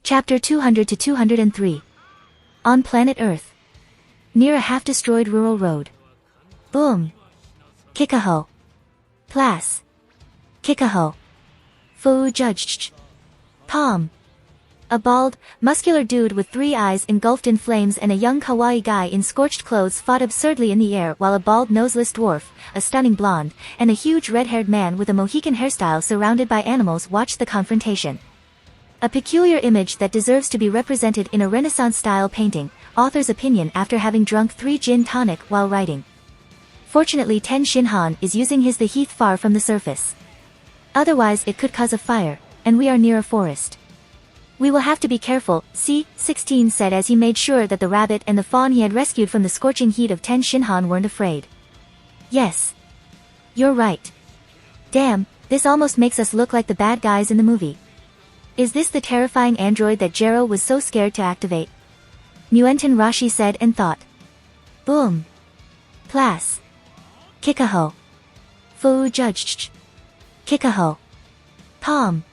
Chapter 200 to 203. On planet Earth. Near a half-destroyed rural road. Boom. Kikaho. Plas. Kikaho. Fu judged. Palm. A bald, muscular dude with 3 eyes engulfed in flames and a young kawaii guy in scorched clothes fought absurdly in the air while a bald noseless dwarf, a stunning blonde, and a huge red-haired man with a Mohican hairstyle surrounded by animals watched the confrontation. A peculiar image that deserves to be represented in a Renaissance-style painting, author's opinion after having drunk 3 gin tonic while writing. Fortunately Ten Shinhan is using his the heath far from the surface. Otherwise it could cause a fire, and we are near a forest. We will have to be careful, C-16 said as he made sure that the rabbit and the fawn he had rescued from the scorching heat of Ten Shinhan weren't afraid. Yes. You're right. Damn, this almost makes us look like the bad guys in the movie. Is this the terrifying android that Jero was so scared to activate? Muenten Rashi said and thought. Boom. Plas. Kikaho. Fu judged. Kikaho. Palm.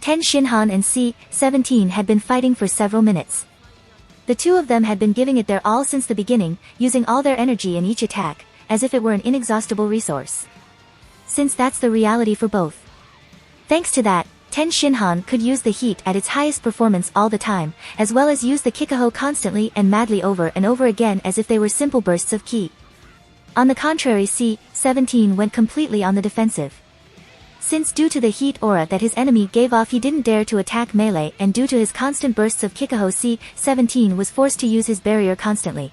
Ten Shinhan and C-17 had been fighting for several minutes. The two of them had been giving it their all since the beginning, using all their energy in each attack, as if it were an inexhaustible resource. Since that's the reality for both. Thanks to that, Ten Shinhan could use the heat at its highest performance all the time, as well as use the Kikaho constantly and madly over and over again as if they were simple bursts of ki. On the contrary, C-17 went completely on the defensive. Since due to the heat aura that his enemy gave off he didn't dare to attack melee, and due to his constant bursts of Kikaho, C-17 was forced to use his barrier constantly.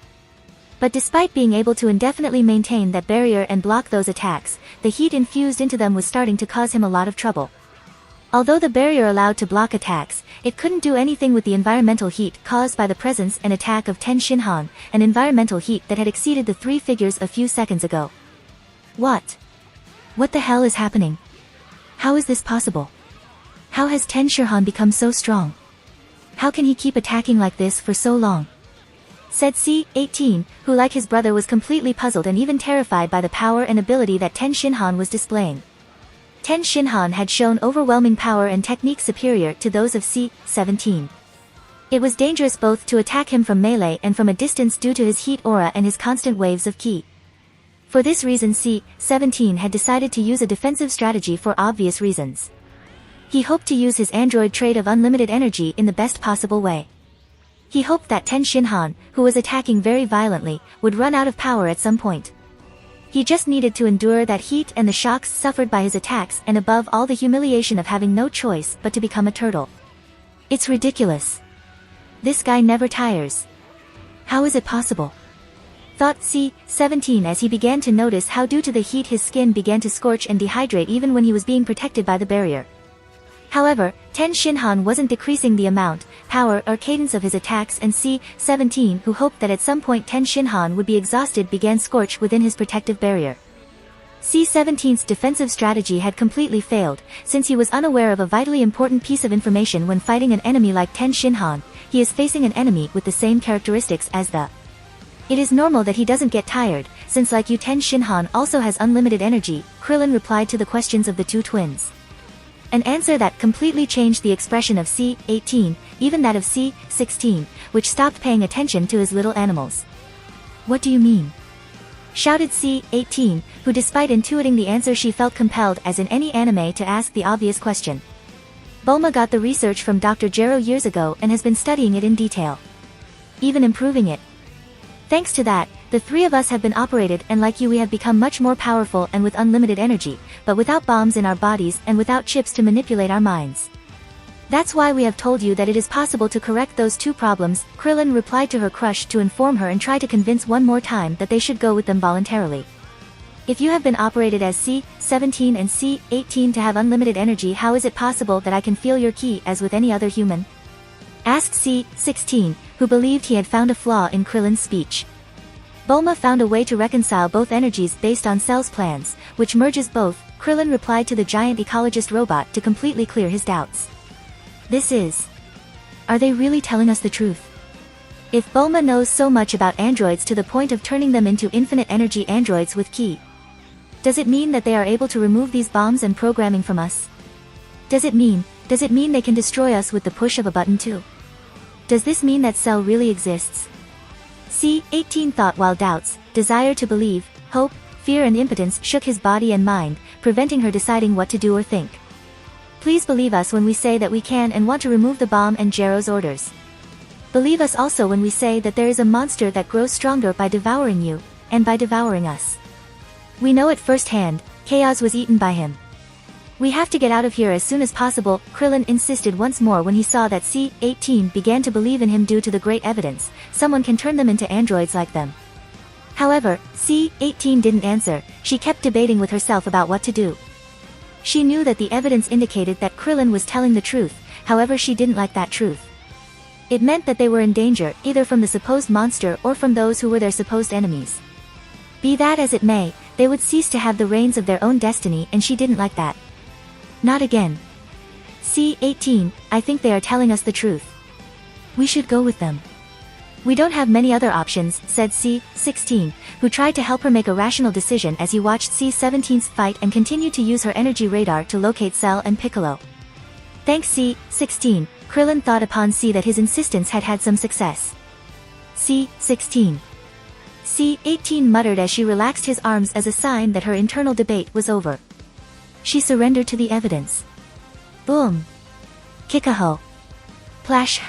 But despite being able to indefinitely maintain that barrier and block those attacks, the heat infused into them was starting to cause him a lot of trouble. Although the barrier allowed to block attacks, it couldn't do anything with the environmental heat caused by the presence and attack of Ten Shinhan, an environmental heat that had exceeded the 3 figures a few seconds ago. What? What the hell is happening? How is this possible? How has Ten Shinhan become so strong? How can he keep attacking like this for so long? Said C-18, who like his brother was completely puzzled and even terrified by the power and ability that Ten Shinhan was displaying. Ten Shinhan had shown overwhelming power and technique superior to those of C-17. It was dangerous both to attack him from melee and from a distance due to his heat aura and his constant waves of ki. For this reason C-17 had decided to use a defensive strategy for obvious reasons. He hoped to use his android trait of unlimited energy in the best possible way. He hoped that Ten Shinhan, who was attacking very violently, would run out of power at some point. He just needed to endure that heat and the shocks suffered by his attacks and above all the humiliation of having no choice but to become a turtle. It's ridiculous. This guy never tires. How is it possible? Thought C-17 as he began to notice how due to the heat his skin began to scorch and dehydrate even when he was being protected by the barrier. However, Ten Shinhan wasn't decreasing the amount, power or cadence of his attacks, and C-17, who hoped that at some point Ten Shinhan would be exhausted, began scorch within his protective barrier. C-17's defensive strategy had completely failed, since he was unaware of a vitally important piece of information when fighting an enemy like Ten Shinhan. He is facing an enemy with the same characteristics as the. It is normal that he doesn't get tired, since like you Ten Shinhan also has unlimited energy, Krillin replied to the questions of the two twins. An answer that completely changed the expression of C-18, even that of C-16, which stopped paying attention to his little animals. What do you mean? Shouted C-18, who despite intuiting the answer she felt compelled as in any anime to ask the obvious question. Bulma got the research from Dr. Jero years ago and has been studying it in detail. Even improving it. Thanks to that, the 3 of us have been operated, and like you we have become much more powerful and with unlimited energy, but without bombs in our bodies and without chips to manipulate our minds. That's why we have told you that it is possible to correct those 2 problems, Krillin replied to her crush to inform her and try to convince one more time that they should go with them voluntarily. If you have been operated as C-17 and C-18 to have unlimited energy, how is it possible that I can feel your ki as with any other human? Asked C-16, who believed he had found a flaw in Krillin's speech. Bulma found a way to reconcile both energies based on Cell's plans, which merges both, Krillin replied to the giant ecologist robot to completely clear his doubts. This is. Are they really telling us the truth? If Bulma knows so much about androids to the point of turning them into infinite energy androids with ki, does it mean that they are able to remove these bombs and programming from us? Does it mean Does it mean they can destroy us with the push of a button too? Does this mean that Cell really exists? C-18 thought while doubts, desire to believe, hope, fear and impotence shook his body and mind, preventing her deciding what to do or think. Please believe us when we say that we can and want to remove the bomb and Gero's orders. Believe us also when we say that there is a monster that grows stronger by devouring you, and by devouring us. We know it firsthand, Chaos was eaten by him. We have to get out of here as soon as possible, Krillin insisted once more when he saw that C-18 began to believe in him due to the great evidence. Someone can turn them into androids like them. However, C-18 didn't answer, she kept debating with herself about what to do. She knew that the evidence indicated that Krillin was telling the truth, however she didn't like that truth. It meant that they were in danger, either from the supposed monster or from those who were their supposed enemies. Be that as it may, they would cease to have the reins of their own destiny and she didn't like that. Not again. C-18, I think they are telling us the truth. We should go with them. We don't have many other options, said C-16, who tried to help her make a rational decision as he watched C-17's fight and continued to use her energy radar to locate Cell and Piccolo. Thanks C-16, Krillin thought upon C that his insistence had had some success. C-16. C-18 muttered as she relaxed his arms as a sign that her internal debate was over. She surrendered to the evidence. Boom. Kikaho. Plash.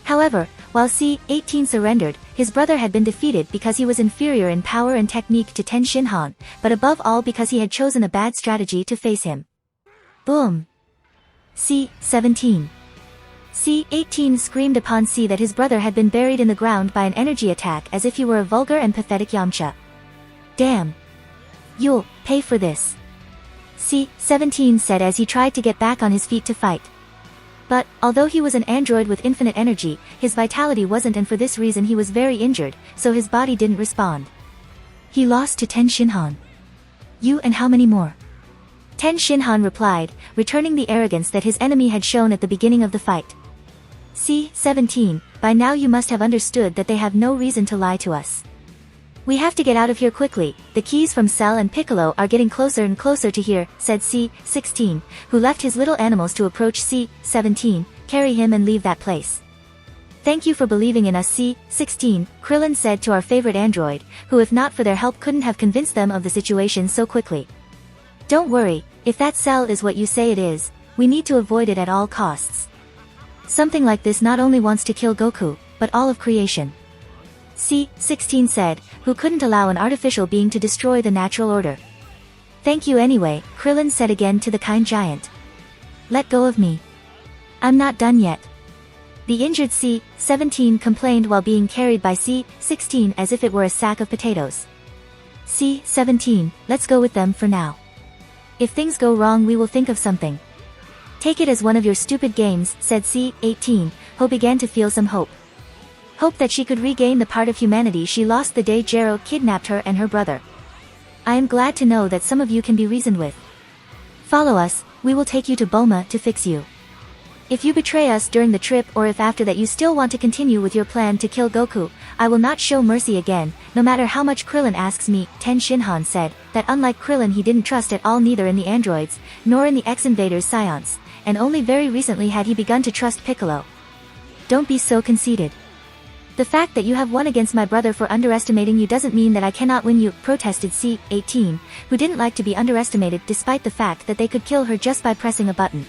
However, while C-18 surrendered, his brother had been defeated because he was inferior in power and technique to Ten Shinhan, but above all because he had chosen a bad strategy to face him. Boom. C-17. C-18 screamed upon C that his brother had been buried in the ground by an energy attack as if he were a vulgar and pathetic Yamcha. Damn. You'll pay for this. C-17 said as he tried to get back on his feet to fight. But, although he was an android with infinite energy, his vitality wasn't, and for this reason he was very injured, so his body didn't respond. He lost to Ten Shinhan. You and how many more? Ten Shinhan replied, returning the arrogance that his enemy had shown at the beginning of the fight. C-17, by now you must have understood that they have no reason to lie to us. We have to get out of here quickly, the keys from Cell and Piccolo are getting closer and closer to here, said C-16, who left his little animals to approach C-17, carry him and leave that place. Thank you for believing in us C-16, Krillin said to our favorite android, who if not for their help couldn't have convinced them of the situation so quickly. Don't worry, if that Cell is what you say it is, we need to avoid it at all costs. Something like this not only wants to kill Goku, but all of creation. C-16 said, who couldn't allow an artificial being to destroy the natural order. Thank you anyway, Krillin said again to the kind giant. Let go of me. I'm not done yet. The injured C-17 complained while being carried by C-16 as if it were a sack of potatoes. C-17, let's go with them for now. If things go wrong we will think of something. Take it as one of your stupid games, said C-18, who began to feel some hope. Hope that she could regain the part of humanity she lost the day Gero kidnapped her and her brother. I am glad to know that some of you can be reasoned with. Follow us, we will take you to Bulma to fix you. If you betray us during the trip or if after that you still want to continue with your plan to kill Goku, I will not show mercy again, no matter how much Krillin asks me, Ten Shinhan said, that unlike Krillin he didn't trust at all neither in the androids, nor in the ex-invaders' scions, and only very recently had he begun to trust Piccolo. Don't be so conceited. The fact that you have won against my brother for underestimating you doesn't mean that I cannot win you, protested C-18, who didn't like to be underestimated despite the fact that they could kill her just by pressing a button.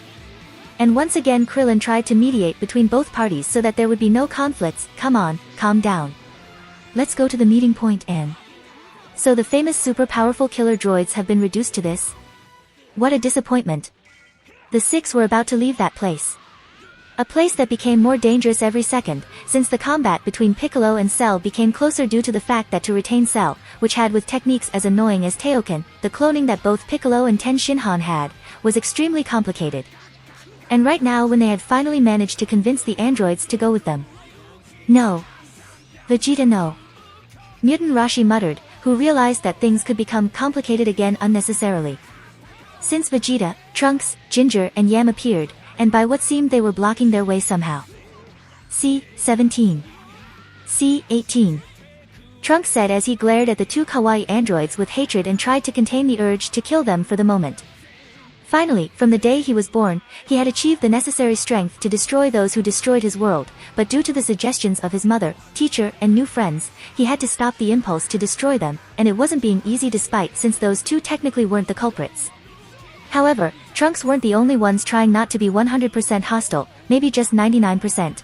And once again Krillin tried to mediate between both parties so that there would be no conflicts. Come on, calm down. Let's go to the meeting point and... So the famous super powerful killer droids have been reduced to this? What a disappointment. The six were about to leave that place. A place that became more dangerous every second, since the combat between Piccolo and Cell became closer due to the fact that to retain Cell, which had with techniques as annoying as Teoken, the cloning that both Piccolo and Ten Shinhan had, was extremely complicated. And right now when they had finally managed to convince the androids to go with them. No. Vegeta no. Mutant Rashi muttered, who realized that things could become complicated again unnecessarily. Since Vegeta, Trunks, Ginger and Yam appeared, and by what seemed they were blocking their way somehow. C-17. C-18. Trunks said as he glared at the two kawaii androids with hatred and tried to contain the urge to kill them for the moment. Finally, from the day he was born, he had achieved the necessary strength to destroy those who destroyed his world, but due to the suggestions of his mother, teacher, and new friends, he had to stop the impulse to destroy them, and it wasn't being easy despite since those two technically weren't the culprits. However, Trunks weren't the only ones trying not to be 100% hostile, maybe just 99%.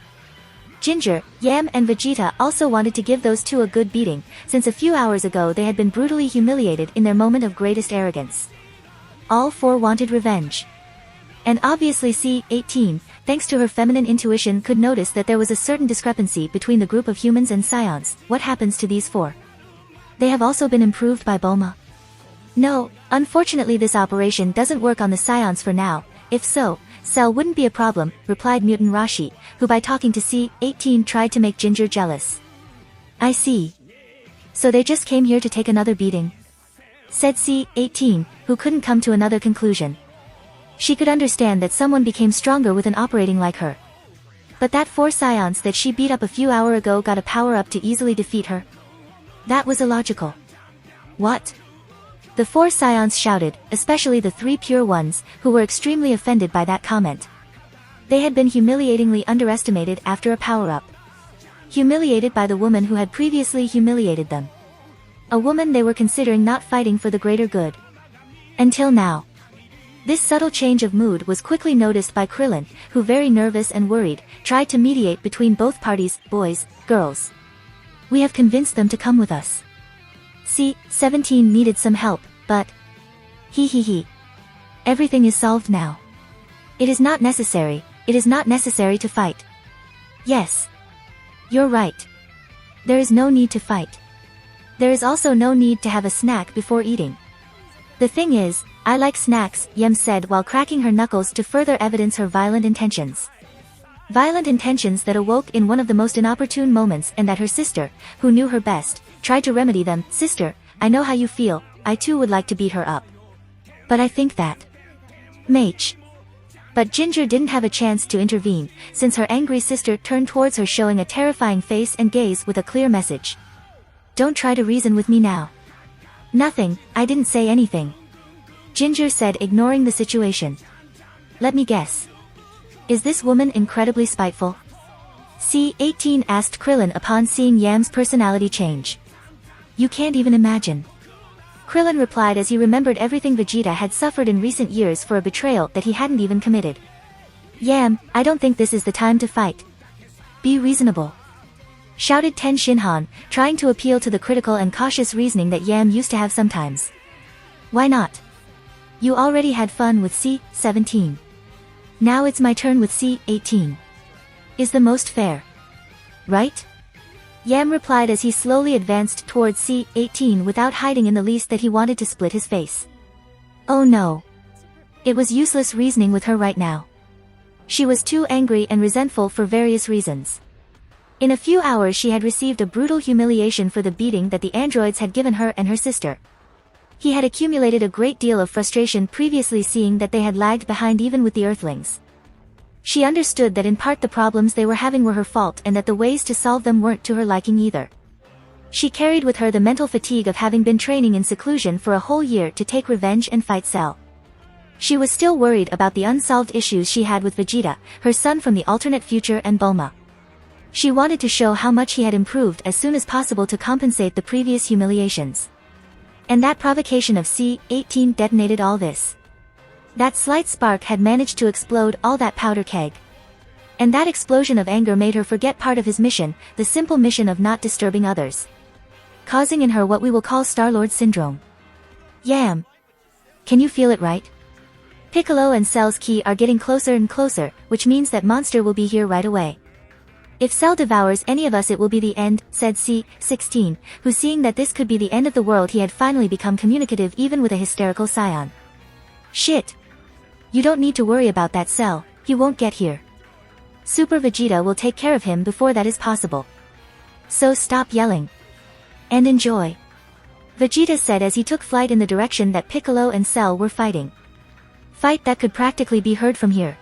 Ginger, Yam and Vegeta also wanted to give those two a good beating, since a few hours ago they had been brutally humiliated in their moment of greatest arrogance. All four wanted revenge. And obviously C-18, thanks to her feminine intuition, could notice that there was a certain discrepancy between the group of humans and Scions. What happens to these four? They have also been improved by Bulma? No, unfortunately this operation doesn't work on the Scions for now. If so, Cell wouldn't be a problem, replied Mutant Rashi, who by talking to C-18 tried to make Ginger jealous. I see. So they just came here to take another beating? Said C-18, who couldn't come to another conclusion. She could understand that someone became stronger with an operating like her. But that four Scions that she beat up a few hours ago got a power-up to easily defeat her? That was illogical. What? The four Scions shouted, especially the three pure ones, who were extremely offended by that comment. They had been humiliatingly underestimated after a power-up. Humiliated by the woman who had previously humiliated them. A woman they were considering not fighting for the greater good. Until now. This subtle change of mood was quickly noticed by Krillin, who, very nervous and worried, tried to mediate between both parties, boys, girls. We have convinced them to come with us. C-17 needed some help, but... He. Everything is solved now. It is not necessary to fight. Yes. You're right. There is no need to fight. There is also no need to have a snack before eating. The thing is, I like snacks, Yem said while cracking her knuckles to further evidence her violent intentions. Violent intentions that awoke in one of the most inopportune moments, and that her sister, who knew her best, tried to remedy them. Sister, I know how you feel, I too would like to beat her up. But I think that... Mach. But Ginger didn't have a chance to intervene, since her angry sister turned towards her showing a terrifying face and gaze with a clear message. Don't try to reason with me now. Nothing, I didn't say anything. Ginger said, ignoring the situation. Let me guess. Is this woman incredibly spiteful? C-18 asked Krillin upon seeing Yam's personality change. You can't even imagine. Krillin replied as he remembered everything Vegeta had suffered in recent years for a betrayal that he hadn't even committed. Yam, I don't think this is the time to fight. Be reasonable. Shouted Ten Shinhan, trying to appeal to the critical and cautious reasoning that Yam used to have sometimes. Why not? You already had fun with C-17. Now it's my turn with C-18. Is the most fair. Right? Yam replied as he slowly advanced towards C-18 without hiding in the least that he wanted to split his face. Oh no. It was useless reasoning with her right now. She was too angry and resentful for various reasons. In a few hours she had received a brutal humiliation for the beating that the androids had given her and her sister. He had accumulated a great deal of frustration previously, seeing that they had lagged behind even with the Earthlings. She understood that in part the problems they were having were her fault and that the ways to solve them weren't to her liking either. She carried with her the mental fatigue of having been training in seclusion for a whole year to take revenge and fight Cell. She was still worried about the unsolved issues she had with Vegeta, her son from the alternate future, and Bulma. She wanted to show how much he had improved as soon as possible to compensate the previous humiliations. And that provocation of C-18 detonated all this. That slight spark had managed to explode all that powder keg. And that explosion of anger made her forget part of his mission, the simple mission of not disturbing others. Causing in her what we will call Star-Lord syndrome. Yam. Can you feel it, right? Piccolo and Cell's ki are getting closer and closer, which means that monster will be here right away. If Cell devours any of us it will be the end, said C-16, who, seeing that this could be the end of the world, he had finally become communicative even with a hysterical Scion. Shit. You don't need to worry about that, Cell, he won't get here. Super Vegeta will take care of him before that is possible. So stop yelling. And enjoy. Vegeta said as he took flight in the direction that Piccolo and Cell were fighting. Fight that could practically be heard from here.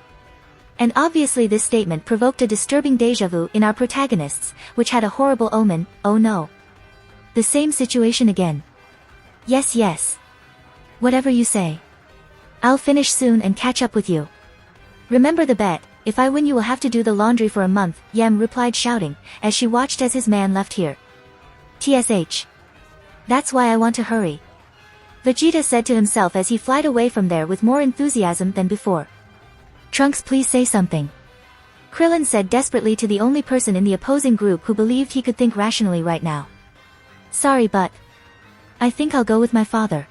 And obviously this statement provoked a disturbing déjà vu in our protagonists, which had a horrible omen. Oh no. The same situation again. Yes. Whatever you say. I'll finish soon and catch up with you. Remember the bet, if I win you will have to do the laundry for a month, Yem replied shouting, as she watched as his man left here. TSH. That's why I want to hurry. Vegeta said to himself as he flied away from there with more enthusiasm than before. Trunks, please say something. Krillin said desperately to the only person in the opposing group who believed he could think rationally right now. Sorry, but I think I'll go with my father.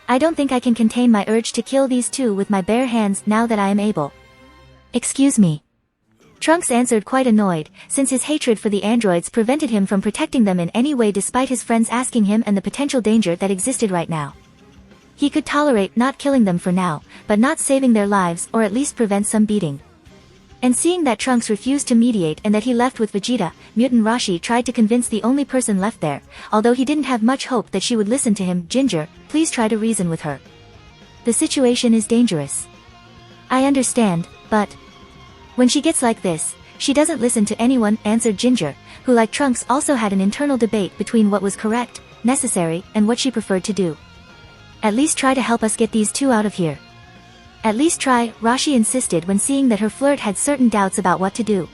I don't think I can contain my urge to kill these two with my bare hands now that I am able. Excuse me. Trunks answered quite annoyed, since his hatred for the androids prevented him from protecting them in any way despite his friends asking him and the potential danger that existed right now. He could tolerate not killing them for now, but not saving their lives or at least prevent some beating. And seeing that Trunks refused to mediate and that he left with Vegeta, Mutant Rashi tried to convince the only person left there, although he didn't have much hope that she would listen to him. Ginger, please try to reason with her. The situation is dangerous. I understand, but when she gets like this, she doesn't listen to anyone, answered Ginger, who like Trunks also had an internal debate between what was correct, necessary, and what she preferred to do. At least try to help us get these two out of here. At least try, Rashi insisted when seeing that her flirt had certain doubts about what to do.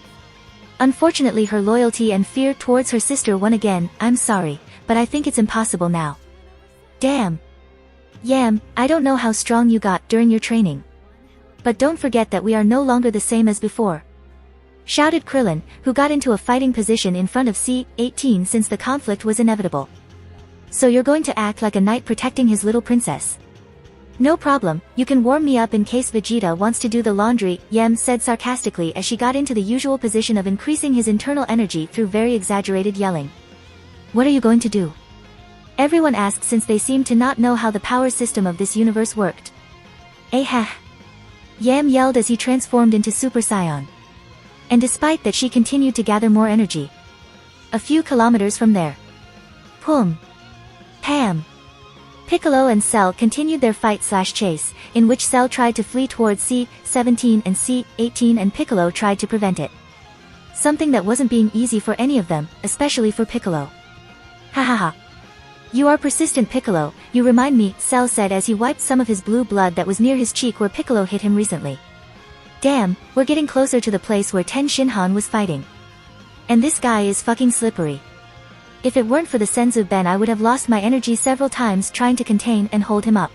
Unfortunately her loyalty and fear towards her sister won again. I'm sorry, but I think it's impossible now. Damn. Yam, I don't know how strong you got during your training. But don't forget that we are no longer the same as before. Shouted Krillin, who got into a fighting position in front of C-18 since the conflict was inevitable. So you're going to act like a knight protecting his little princess. No problem, you can warm me up in case Vegeta wants to do the laundry, Yem said sarcastically as she got into the usual position of increasing his internal energy through very exaggerated yelling. What are you going to do? Everyone asked since they seemed to not know how the power system of this universe worked. HaHaHa. Yam yelled as he transformed into Super Saiyan. And despite that she continued to gather more energy. A few kilometers from there. Pum. Pam. Piccolo and Cell continued their fight/chase, in which Cell tried to flee towards C-17 and C-18 and Piccolo tried to prevent it. Something that wasn't being easy for any of them, especially for Piccolo. HaHaHa. You are persistent, Piccolo, you remind me, Cell said as he wiped some of his blue blood that was near his cheek where Piccolo hit him recently. Damn, we're getting closer to the place where Ten Shinhan was fighting. And this guy is fucking slippery. If it weren't for the Senzu Ben I would have lost my energy several times trying to contain and hold him up.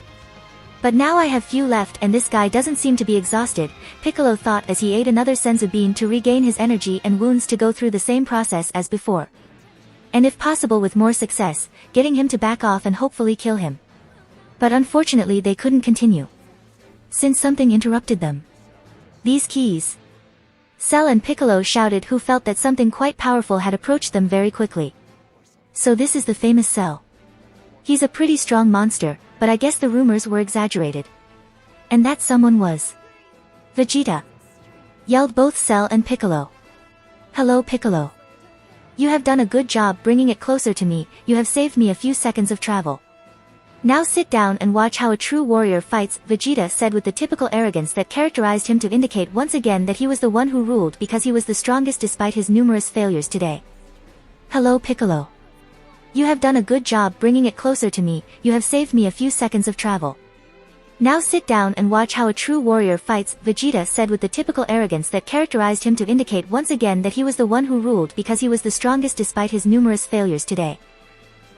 But now I have few left and this guy doesn't seem to be exhausted, Piccolo thought as he ate another Senzu bean to regain his energy and wounds to go through the same process as before. And if possible with more success, getting him to back off and hopefully kill him. But unfortunately they couldn't continue. Since something interrupted them. These keys. Cell and Piccolo shouted who felt that something quite powerful had approached them very quickly. So this is the famous Cell. He's a pretty strong monster, but I guess the rumors were exaggerated. And that someone was Vegeta. Yelled both Cell and Piccolo. Hello Piccolo. You have done a good job bringing it closer to me, you have saved me a few seconds of travel. Now sit down and watch how a true warrior fights, Vegeta said with the typical arrogance that characterized him to indicate once again that he was the one who ruled because he was the strongest despite his numerous failures today. Hello Piccolo. You have done a good job bringing it closer to me, you have saved me a few seconds of travel. Now sit down and watch how a true warrior fights, Vegeta said with the typical arrogance that characterized him to indicate once again that he was the one who ruled because he was the strongest despite his numerous failures today.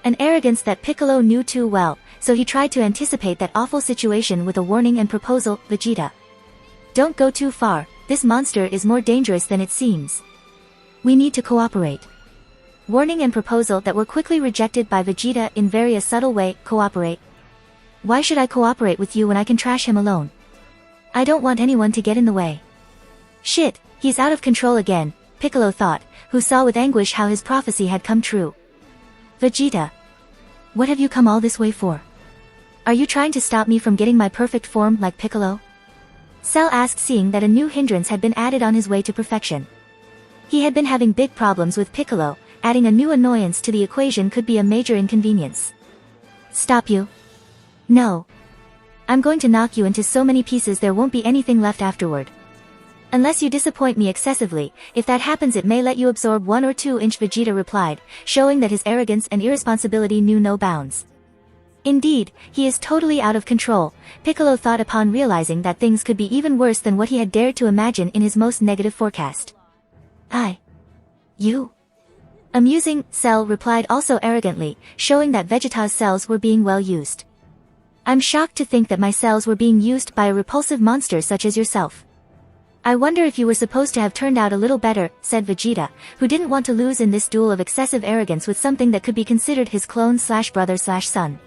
An arrogance that Piccolo knew too well, so he tried to anticipate that awful situation with a warning and proposal, Vegeta. Don't go too far, this monster is more dangerous than it seems. We need to cooperate. Warning and proposal that were quickly rejected by Vegeta in very subtle way, cooperate. Why should I cooperate with you when I can trash him alone? I don't want anyone to get in the way. Shit, he's out of control again, Piccolo thought, who saw with anguish how his prophecy had come true. Vegeta. What have you come all this way for? Are you trying to stop me from getting my perfect form like Piccolo? Cell asked seeing that a new hindrance had been added on his way to perfection. He had been having big problems with Piccolo, adding a new annoyance to the equation could be a major inconvenience. Stop you? No. I'm going to knock you into so many pieces there won't be anything left afterward. Unless you disappoint me excessively, if that happens it may let you absorb 1 or 2 inch Vegeta replied, showing that his arrogance and irresponsibility knew no bounds. Indeed, he is totally out of control, Piccolo thought upon realizing that things could be even worse than what he had dared to imagine in his most negative forecast. You? Amusing, Cell replied also arrogantly, showing that Vegeta's cells were being well used. I'm shocked to think that my cells were being used by a repulsive monster such as yourself. I wonder if you were supposed to have turned out a little better, said Vegeta, who didn't want to lose in this duel of excessive arrogance with something that could be considered his clone/brother/son.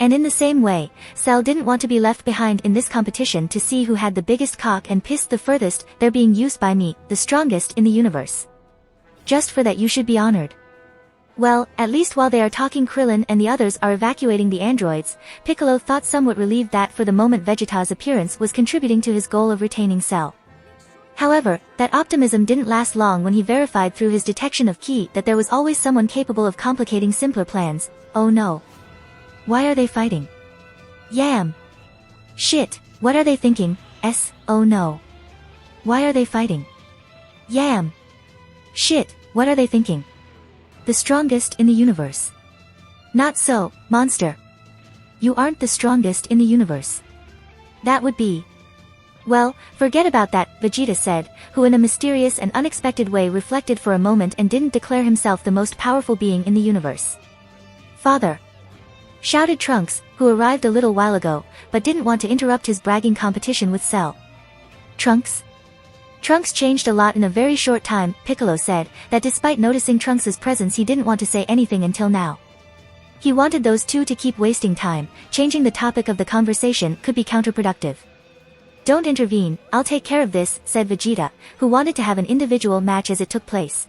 And in the same way, Cell didn't want to be left behind in this competition to see who had the biggest cock and pissed the furthest. They're being used by me, the strongest in the universe. Just for that you should be honored. Well, at least while they are talking, Krillin and the others are evacuating the androids, Piccolo thought somewhat relieved that for the moment Vegeta's appearance was contributing to his goal of retaining Cell. However, that optimism didn't last long when he verified through his detection of Ki that there was always someone capable of complicating simpler plans. Oh no. Why are they fighting? Yam. Shit, what are they thinking? Oh no. Why are they fighting? Yam. Shit, what are they thinking? The strongest in the universe. Not so, monster. You aren't the strongest in the universe. That would be... Well, forget about that, Vegeta said, who in a mysterious and unexpected way reflected for a moment and didn't declare himself the most powerful being in the universe. Father! Shouted Trunks, who arrived a little while ago, but didn't want to interrupt his bragging competition with Cell. Trunks? Trunks changed a lot in a very short time, Piccolo said, that despite noticing Trunks' presence he didn't want to say anything until now. He wanted those two to keep wasting time, changing the topic of the conversation could be counterproductive. Don't intervene, I'll take care of this, said Vegeta, who wanted to have an individual match as it took place.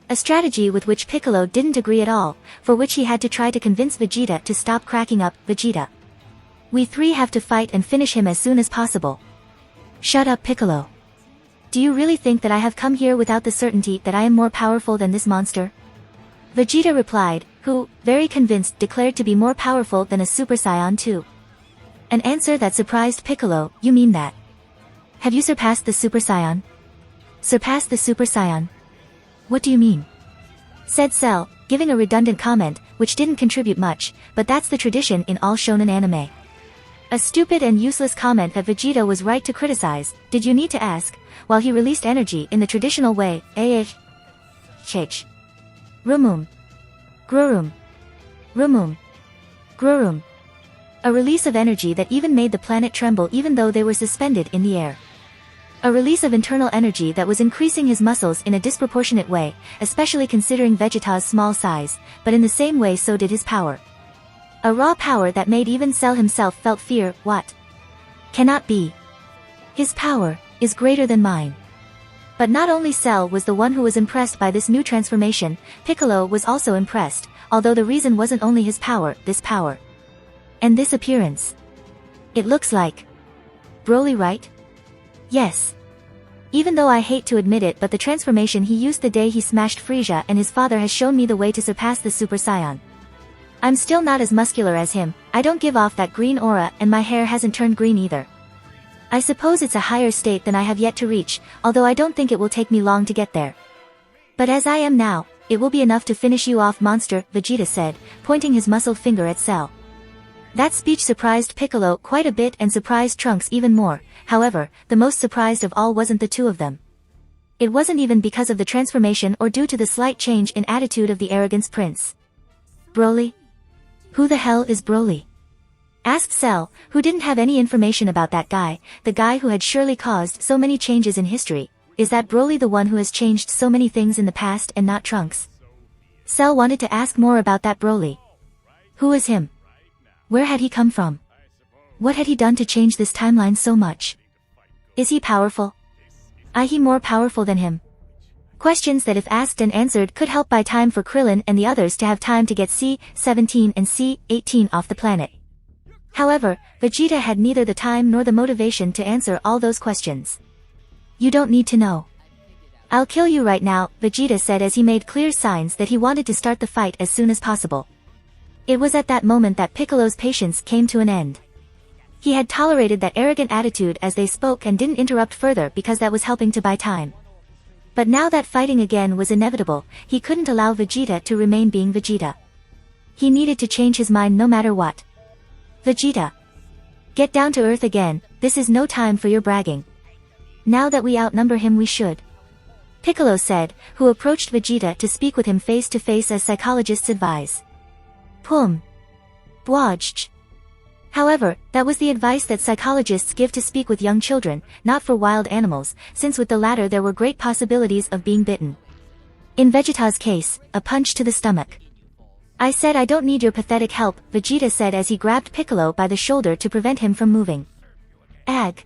A strategy with which Piccolo didn't agree at all, for which he had to try to convince Vegeta to stop cracking up. Vegeta. We three have to fight and finish him as soon as possible. Shut up, Piccolo. Do you really think that I have come here without the certainty that I am more powerful than this monster? Vegeta replied, who, very convinced, declared to be more powerful than a Super Saiyan 2. An answer that surprised Piccolo. You mean that? Have you surpassed the Super Saiyan? Surpassed the Super Saiyan? What do you mean? Said Cell, giving a redundant comment, which didn't contribute much, but that's the tradition in all shonen anime. A stupid and useless comment that Vegeta was right to criticize. Did you need to ask? While he released energy in the traditional way, Chach. Rumum. Grurum. Rumum. Grurum. A release of energy that even made the planet tremble even though they were suspended in the air. A release of internal energy that was increasing his muscles in a disproportionate way, especially considering Vegeta's small size, but in the same way so did his power. A raw power that made even Cell himself felt fear. What? Cannot be. His power is greater than mine. But not only Cell was the one who was impressed by this new transformation, Piccolo was also impressed, although the reason wasn't only his power, this power. And this appearance. It looks like Broly, right? Yes. Even though I hate to admit it, but the transformation he used the day he smashed Frieza and his father has shown me the way to surpass the Super Saiyan. I'm still not as muscular as him, I don't give off that green aura, and my hair hasn't turned green either. I suppose it's a higher state than I have yet to reach, although I don't think it will take me long to get there. But as I am now, it will be enough to finish you off, monster, Vegeta said, pointing his muscled finger at Cell. That speech surprised Piccolo quite a bit and surprised Trunks even more. However, the most surprised of all wasn't the two of them. It wasn't even because of the transformation or due to the slight change in attitude of the arrogance prince. Broly? Who the hell is Broly? Asked Cell, who didn't have any information about that guy, the guy who had surely caused so many changes in history. Is that Broly the one who has changed so many things in the past and not Trunks? Cell wanted to ask more about that Broly. Who is him? Where had he come from? What had he done to change this timeline so much? Is he powerful? Is he more powerful than him? Questions that if asked and answered could help buy time for Krillin and the others to have time to get C-17 and C-18 off the planet. However, Vegeta had neither the time nor the motivation to answer all those questions. You don't need to know. I'll kill you right now, Vegeta said as he made clear signs that he wanted to start the fight as soon as possible. It was at that moment that Piccolo's patience came to an end. He had tolerated that arrogant attitude as they spoke and didn't interrupt further because that was helping to buy time. But now that fighting again was inevitable, he couldn't allow Vegeta to remain being Vegeta. He needed to change his mind no matter what. Vegeta. Get down to earth again, this is no time for your bragging. Now that we outnumber him we should. Piccolo said, who approached Vegeta to speak with him face to face as psychologists advise. Pum. Bwajj. However, that was the advice that psychologists give to speak with young children, not for wild animals, since with the latter there were great possibilities of being bitten. In Vegeta's case, a punch to the stomach. I said I don't need your pathetic help, Vegeta said as he grabbed Piccolo by the shoulder to prevent him from moving. Ag.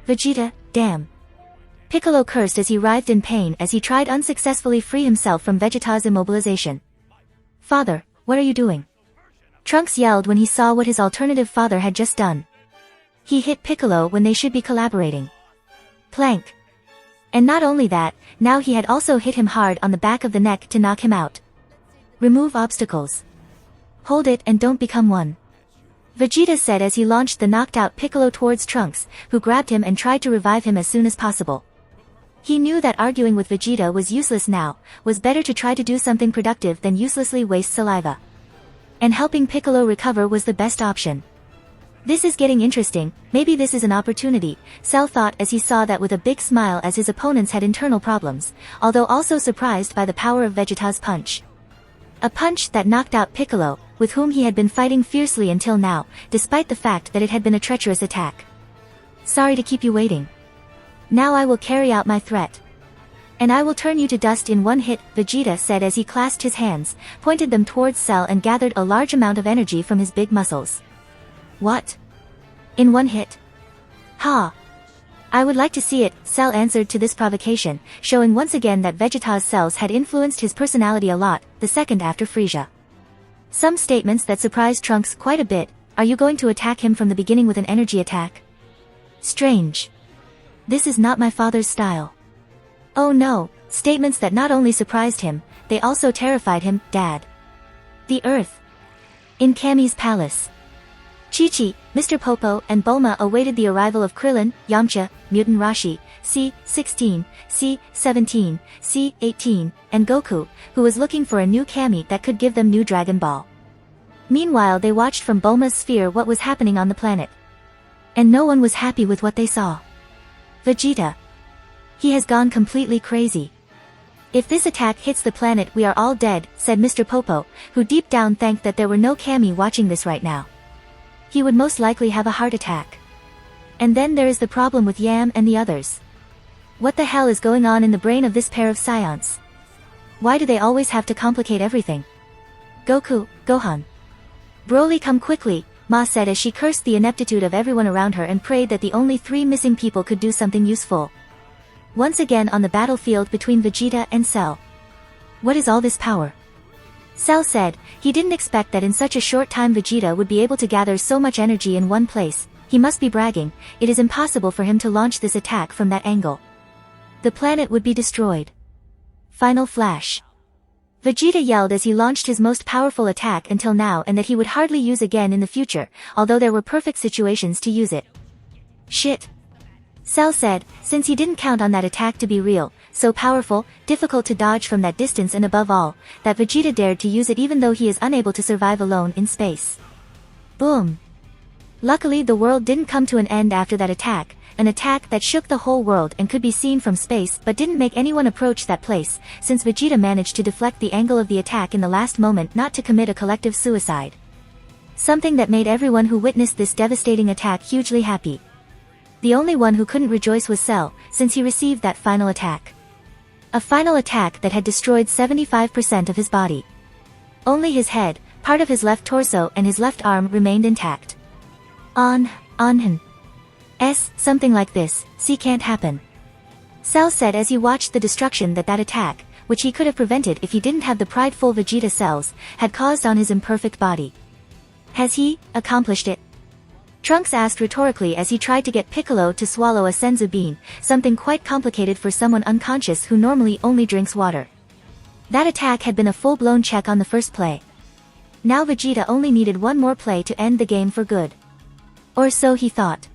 Vegeta, damn. Piccolo cursed as he writhed in pain as he tried unsuccessfully free himself from Vegeta's immobilization. Father, what are you doing? Trunks yelled when he saw what his alternative father had just done. He hit Piccolo when they should be collaborating. Plank. And not only that, now he had also hit him hard on the back of the neck to knock him out. Remove obstacles. Hold it and don't become one. Vegeta said as he launched the knocked out Piccolo towards Trunks, who grabbed him and tried to revive him as soon as possible. He knew that arguing with Vegeta was useless now, was better to try to do something productive than uselessly waste saliva. And helping Piccolo recover was the best option. This is getting interesting, maybe this is an opportunity, Cell thought as he saw that with a big smile as his opponents had internal problems, although also surprised by the power of Vegeta's punch. A punch that knocked out Piccolo, with whom he had been fighting fiercely until now, despite the fact that it had been a treacherous attack. Sorry to keep you waiting. Now I will carry out my threat. And I will turn you to dust in one hit, Vegeta said as he clasped his hands, pointed them towards Cell and gathered a large amount of energy from his big muscles. What? In one hit? Ha! I would like to see it, Cell answered to this provocation, showing once again that Vegeta's cells had influenced his personality a lot, the second after Frieza. Some statements that surprised Trunks quite a bit. Are you going to attack him from the beginning with an energy attack? Strange. This is not my father's style. Oh no, statements that not only surprised him, they also terrified him, Dad. The Earth. In Kami's palace. Chi-Chi, Mr. Popo, and Bulma awaited the arrival of Krillin, Yamcha, Mutant Rashi, C-16, C-17, C-18, and Goku, who was looking for a new Kami that could give them new Dragon Ball. Meanwhile they watched from Bulma's sphere what was happening on the planet. And no one was happy with what they saw. Vegeta. He has gone completely crazy. If this attack hits the planet we are all dead, said Mr. Popo, who deep down thanked that there were no Kami watching this right now. He would most likely have a heart attack. And then there is the problem with Yam and the others. What the hell is going on in the brain of this pair of Saiyans? Why do they always have to complicate everything? Goku, Gohan. Broly, come quickly, Ma said as she cursed the ineptitude of everyone around her and prayed that the only 3 missing people could do something useful. Once again on the battlefield between Vegeta and Cell. What is all this power? Cell said, he didn't expect that in such a short time Vegeta would be able to gather so much energy in one place. He must be bragging, it is impossible for him to launch this attack from that angle. The planet would be destroyed. Final flash. Vegeta yelled as he launched his most powerful attack until now and that he would hardly use again in the future, although there were perfect situations to use it. Shit. Cell said, since he didn't count on that attack to be real, so powerful, difficult to dodge from that distance and above all, that Vegeta dared to use it even though he is unable to survive alone in space. Boom. Luckily the world didn't come to an end after that attack, an attack that shook the whole world and could be seen from space but didn't make anyone approach that place, since Vegeta managed to deflect the angle of the attack in the last moment not to commit a collective suicide. Something that made everyone who witnessed this devastating attack hugely happy. The only one who couldn't rejoice was Cell, since he received that final attack. A final attack that had destroyed 75% of his body. Only his head, part of his left torso and his left arm remained intact. Something like this, can't happen. Cell said as he watched the destruction that attack, which he could have prevented if he didn't have the prideful Vegeta cells, had caused on his imperfect body. Has he accomplished it? Trunks asked rhetorically as he tried to get Piccolo to swallow a senzu bean, something quite complicated for someone unconscious who normally only drinks water. That attack had been a full-blown check on the first play. Now Vegeta only needed one more play to end the game for good. Or so he thought.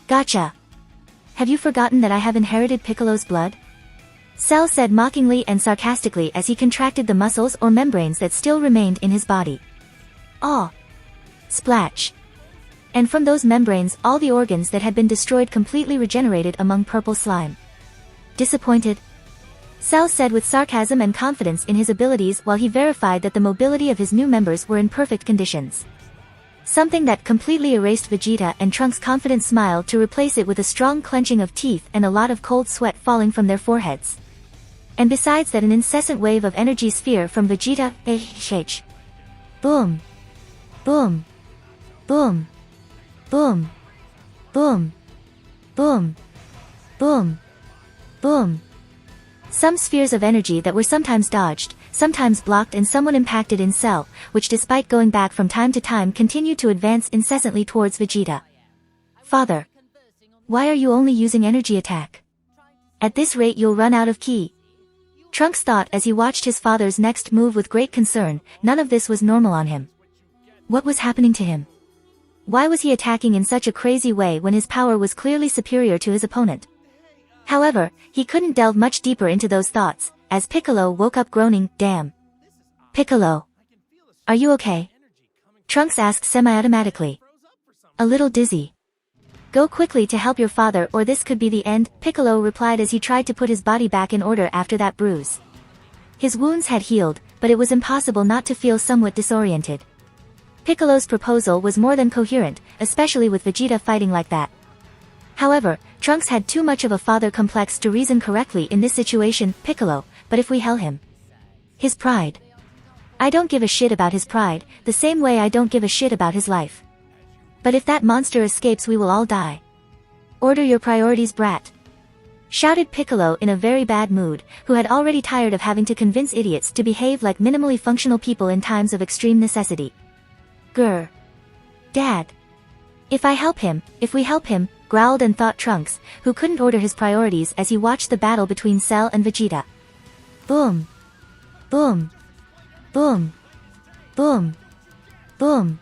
Gotcha. Have you forgotten that I have inherited Piccolo's blood? Cell said mockingly and sarcastically as he contracted the muscles or membranes that still remained in his body. Aw! Splash! And from those membranes all the organs that had been destroyed completely regenerated among purple slime. Disappointed? Cell said with sarcasm and confidence in his abilities while he verified that the mobility of his new members were in perfect conditions. Something that completely erased Vegeta and Trunks' confident smile to replace it with a strong clenching of teeth and a lot of cold sweat falling from their foreheads. And besides that, an incessant wave of energy sphere from Vegeta. Boom. Boom. Boom. Boom. Boom. Boom. Boom. Boom. Some spheres of energy that were sometimes dodged, sometimes blocked, and somewhat impacted in Cell, which despite going back from time to time continued to advance incessantly towards Vegeta. Father. Why are you only using energy attack? At this rate you'll run out of ki. Trunks thought as he watched his father's next move with great concern. None of this was normal on him. What was happening to him? Why was he attacking in such a crazy way when his power was clearly superior to his opponent? However, he couldn't delve much deeper into those thoughts, as Piccolo woke up groaning, "Damn. Piccolo. Are you okay?" Trunks asked semi-automatically. "A little dizzy. Go quickly to help your father or this could be the end," Piccolo replied as he tried to put his body back in order after that bruise. His wounds had healed, but it was impossible not to feel somewhat disoriented. Piccolo's proposal was more than coherent, especially with Vegeta fighting like that. However, Trunks had too much of a father complex to reason correctly in this situation. "Piccolo, but if we help him? His pride. I don't give a shit about his pride, the same way I don't give a shit about his life. But if that monster escapes we will all die. Order your priorities, brat," shouted Piccolo in a very bad mood, who had already tired of having to convince idiots to behave like minimally functional people in times of extreme necessity. Grr. Dad. If we help him, growled and thought Trunks, who couldn't order his priorities as he watched the battle between Cell and Vegeta. Boom. Boom. Boom. Boom. Boom.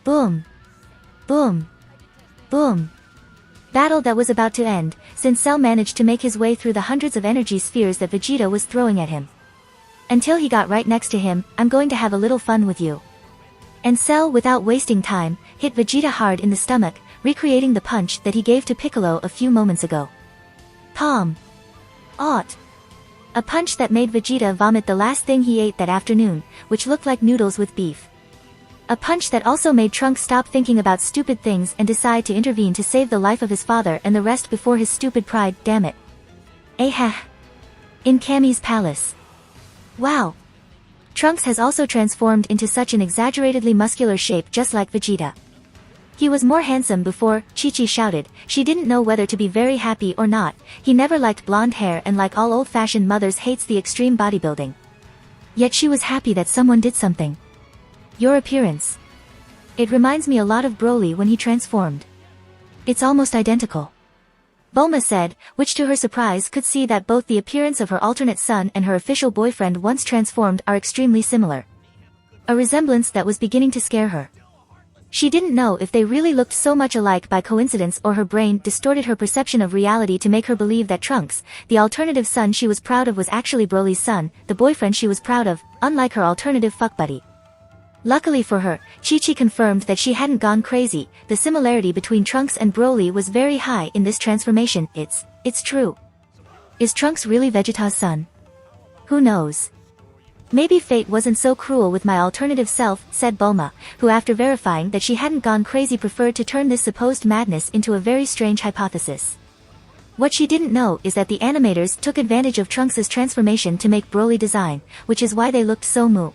Boom. Boom. Boom. Battle that was about to end, since Cell managed to make his way through the hundreds of energy spheres that Vegeta was throwing at him. Until he got right next to him. "I'm going to have a little fun with you." And Cell, without wasting time, hit Vegeta hard in the stomach, recreating the punch that he gave to Piccolo a few moments ago. Palm. Ought. A punch that made Vegeta vomit the last thing he ate that afternoon, which looked like noodles with beef. A punch that also made Trunks stop thinking about stupid things and decide to intervene to save the life of his father and the rest before his stupid pride. Damn it. HaHaHa. In Kami's palace. Wow. Trunks has also transformed into such an exaggeratedly muscular shape just like Vegeta. He was more handsome before. Chi-Chi shouted. She didn't know whether to be very happy or not. He never liked blonde hair and like all old-fashioned mothers hates the extreme bodybuilding. Yet she was happy that someone did something. Your appearance. It reminds me a lot of Broly when he transformed. It's almost identical. Bulma said, which to her surprise could see that both the appearance of her alternate son and her official boyfriend once transformed are extremely similar. A resemblance that was beginning to scare her. She didn't know if they really looked so much alike by coincidence or her brain distorted her perception of reality to make her believe that Trunks, the alternative son she was proud of, was actually Broly's son, the boyfriend she was proud of, unlike her alternative fuck buddy. Luckily for her, Chi-Chi confirmed that she hadn't gone crazy. The similarity between Trunks and Broly was very high in this transformation. It's true. Is Trunks really Vegeta's son? Who knows? Maybe fate wasn't so cruel with my alternative self, said Bulma, who after verifying that she hadn't gone crazy preferred to turn this supposed madness into a very strange hypothesis. What she didn't know is that the animators took advantage of Trunks' transformation to make Broly design, which is why they looked so moo.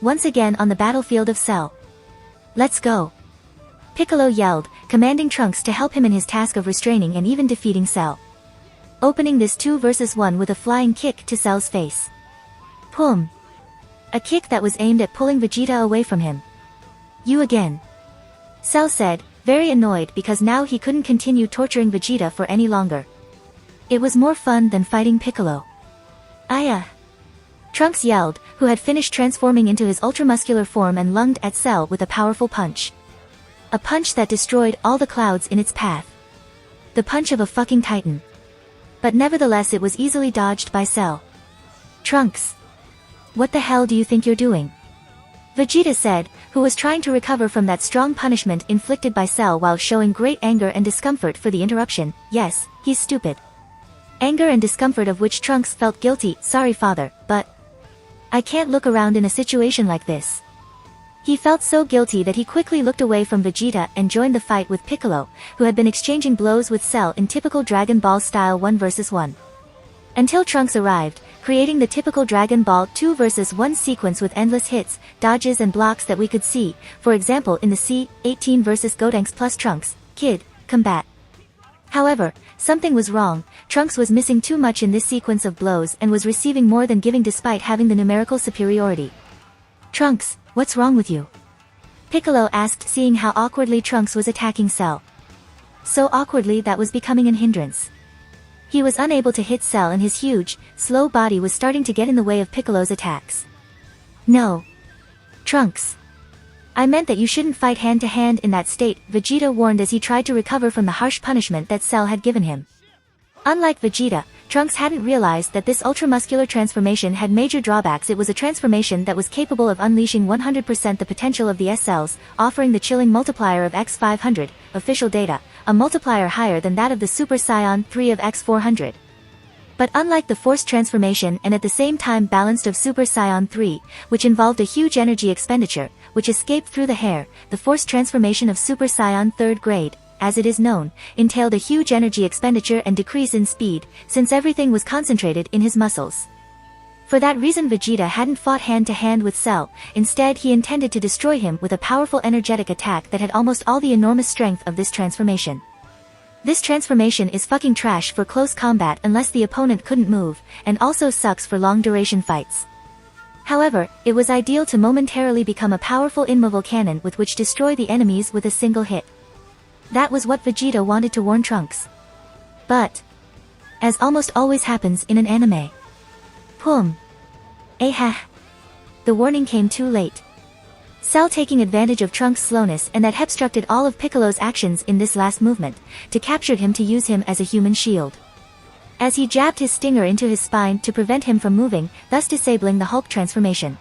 Once again on the battlefield of Cell. Let's go. Piccolo yelled, commanding Trunks to help him in his task of restraining and even defeating Cell. Opening this 2 versus 1 with a flying kick to Cell's face. Pum. A kick that was aimed at pulling Vegeta away from him. You again. Cell said, very annoyed because now he couldn't continue torturing Vegeta for any longer. It was more fun than fighting Piccolo. Aya. Trunks yelled, who had finished transforming into his ultramuscular form and lunged at Cell with a powerful punch. A punch that destroyed all the clouds in its path. The punch of a fucking titan. But nevertheless it was easily dodged by Cell. Trunks. What the hell do you think you're doing? Vegeta said, who was trying to recover from that strong punishment inflicted by Cell while showing great anger and discomfort for the interruption. Yes, he's stupid. Anger and discomfort of which Trunks felt guilty. Sorry father, but I can't look around in a situation like this. He felt so guilty that he quickly looked away from Vegeta and joined the fight with Piccolo, who had been exchanging blows with Cell in typical Dragon Ball style 1 vs 1. Until Trunks arrived, creating the typical Dragon Ball 2 vs 1 sequence with endless hits, dodges and blocks that we could see, for example in the C-18 vs Gotenks plus Trunks, Kid, combat. However, something was wrong. Trunks was missing too much in this sequence of blows and was receiving more than giving despite having the numerical superiority. Trunks, what's wrong with you? Piccolo asked, seeing how awkwardly Trunks was attacking Cell. So awkwardly that was becoming an hindrance. He was unable to hit Cell and his huge, slow body was starting to get in the way of Piccolo's attacks. No. Trunks. I meant that you shouldn't fight hand to hand in that state, Vegeta warned as he tried to recover from the harsh punishment that Cell had given him. Unlike Vegeta, Trunks hadn't realized that this ultramuscular transformation had major drawbacks. It was a transformation that was capable of unleashing 100% the potential of the S-cells, offering the chilling multiplier of X500, official data, a multiplier higher than that of the Super Saiyan 3 of X400. But unlike the forced transformation and at the same time balanced of Super Saiyan 3, which involved a huge energy expenditure, which escaped through the hair, the forced transformation of Super Saiyan 3rd grade, as it is known, entailed a huge energy expenditure and decrease in speed, since everything was concentrated in his muscles. For that reason Vegeta hadn't fought hand to hand with Cell, instead he intended to destroy him with a powerful energetic attack that had almost all the enormous strength of this transformation. This transformation is fucking trash for close combat unless the opponent couldn't move, and also sucks for long duration fights. However, it was ideal to momentarily become a powerful immobile cannon with which destroy the enemies with a single hit. That was what Vegeta wanted to warn Trunks. But, as almost always happens in an anime, the warning came too late. Cell taking advantage of Trunks' slowness and that obstructed all of Piccolo's actions in this last movement, to capture him to use him as a human shield. As he jabbed his stinger into his spine to prevent him from moving, thus disabling the Hulk transformation.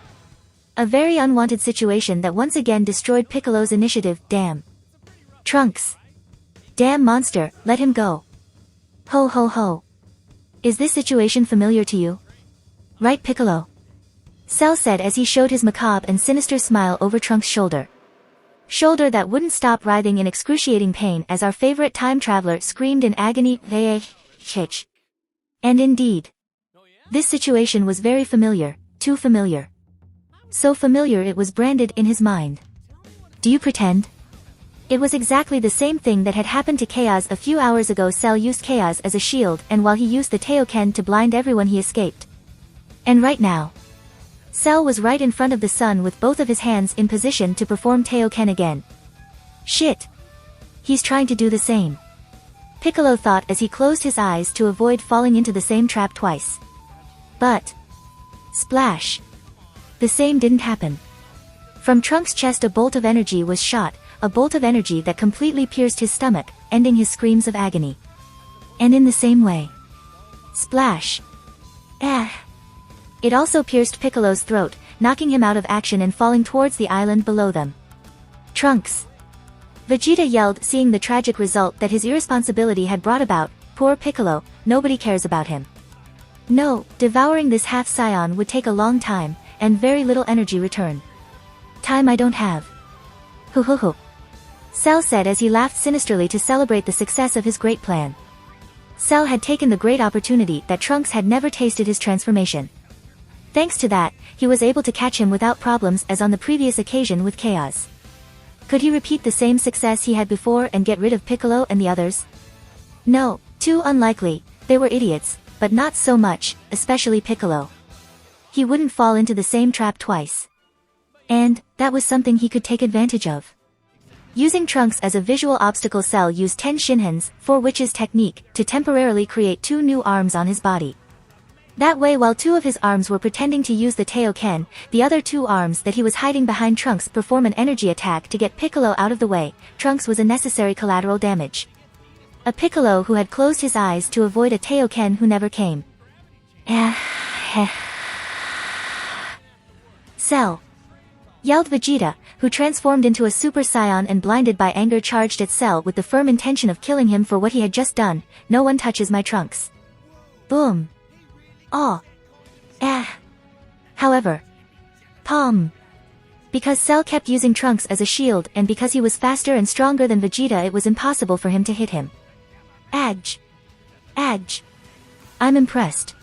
A very unwanted situation that once again destroyed Piccolo's initiative. Damn. Trunks. Damn monster, let him go. Ho ho ho. Is this situation familiar to you? Right, Piccolo? Cell said as he showed his macabre and sinister smile over Trunks' shoulder. Shoulder that wouldn't stop writhing in excruciating pain as our favorite time traveler screamed in agony. And indeed, this situation was very familiar, too familiar. So familiar it was branded in his mind. Do you pretend? It was exactly the same thing that had happened to Chaos a few hours ago. Cell used Chaos as a shield, and while he used the Taiyoken to blind everyone, he escaped. And right now, Cell was right in front of the sun with both of his hands in position to perform Taiyoken again. Shit. He's trying to do the same. Piccolo thought as he closed his eyes to avoid falling into the same trap twice. But, splash. The same didn't happen. From Trunks' chest a bolt of energy was shot, a bolt of energy that completely pierced his stomach, ending his screams of agony. And in the same way. Splash. It also pierced Piccolo's throat, knocking him out of action and falling towards the island below them. Trunks. Vegeta yelled, seeing the tragic result that his irresponsibility had brought about. Poor Piccolo, nobody cares about him. No, devouring this half Saiyan would take a long time, and very little energy return. Time I don't have. Hoo. Cell said as he laughed sinisterly to celebrate the success of his great plan. Cell had taken the great opportunity that Trunks had never tasted his transformation. Thanks to that, he was able to catch him without problems as on the previous occasion with Chaos. Could he repeat the same success he had before and get rid of Piccolo and the others? No, too unlikely. They were idiots, but not so much, especially Piccolo. He wouldn't fall into the same trap twice. And, that was something he could take advantage of. Using Trunks as a visual obstacle, Cell used 10 Shinhans, 4 Witches technique, to temporarily create 2 new arms on his body. That way, while 2 of his arms were pretending to use the Taiyoken, the other 2 arms that he was hiding behind Trunks perform an energy attack to get Piccolo out of the way. Trunks was a necessary collateral damage. A Piccolo who had closed his eyes to avoid a Taiyoken who never came. Cell. yelled Vegeta, who transformed into a Super Saiyan and blinded by anger charged at Cell with the firm intention of killing him for what he had just done. No one touches my trunks. Boom. Oh. Ah. However. Palm. Because Cell kept using Trunks as a shield and because he was faster and stronger than Vegeta, it was impossible for him to hit him. Adge. Adge. I'm impressed.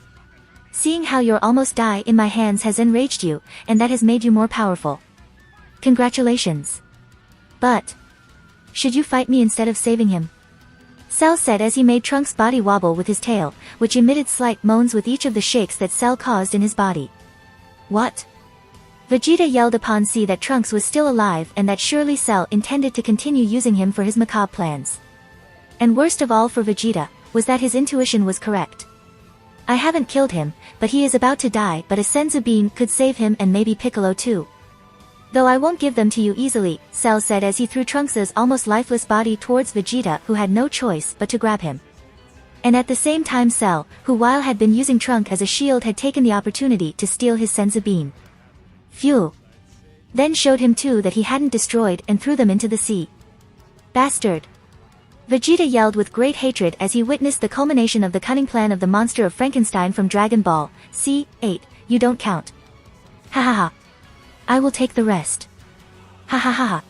Seeing how you're almost die in my hands has enraged you, and that has made you more powerful. Congratulations. But should you fight me instead of saving him? Cell said as he made Trunks' body wobble with his tail, which emitted slight moans with each of the shakes that Cell caused in his body. What? Vegeta yelled upon see that Trunks was still alive and that surely Cell intended to continue using him for his macabre plans. And worst of all for Vegeta, was that his intuition was correct. I haven't killed him, but he is about to die, but a Senzu bean could save him and maybe Piccolo too. Though I won't give them to you easily, Cell said as he threw Trunks' almost lifeless body towards Vegeta, who had no choice but to grab him. And at the same time Cell, who while had been using Trunks as a shield, had taken the opportunity to steal his Senzu bean. Phew. Then showed him too that he hadn't destroyed and threw them into the sea. Bastard. Vegeta yelled with great hatred as he witnessed the culmination of the cunning plan of the monster of Frankenstein from Dragon Ball. C8, you don't count. HaHaHa. I will take the rest. HaHaHa.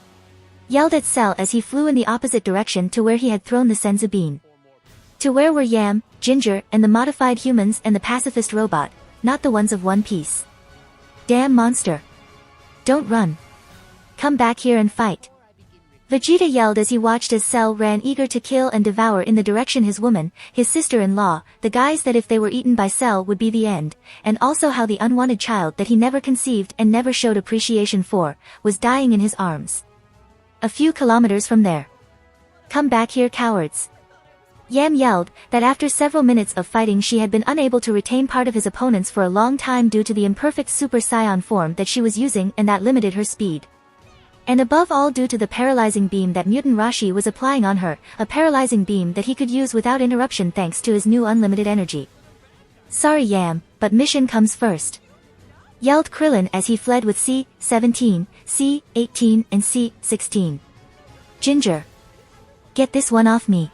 Yelled at Cell as he flew in the opposite direction to where he had thrown the Senzu bean. To where were Yam, Ginger, and the modified humans and the pacifist robot, not the ones of One Piece. Damn monster. Don't run. Come back here and fight. Vegeta yelled as he watched as Cell ran eager to kill and devour in the direction his woman, his sister-in-law, the guys that if they were eaten by Cell would be the end, and also how the unwanted child that he never conceived and never showed appreciation for, was dying in his arms. A few kilometers from there. Come back here, cowards. Yam yelled that after several minutes of fighting she had been unable to retain part of his opponents for a long time due to the imperfect Super Saiyan form that she was using, and that limited her speed. And above all due to the paralyzing beam that Mutant Rashi was applying on her, a paralyzing beam that he could use without interruption thanks to his new unlimited energy. Sorry Yam, but mission comes first. Yelled Krillin as he fled with C-17, C-18 and C-16. Ginger. Get this one off me.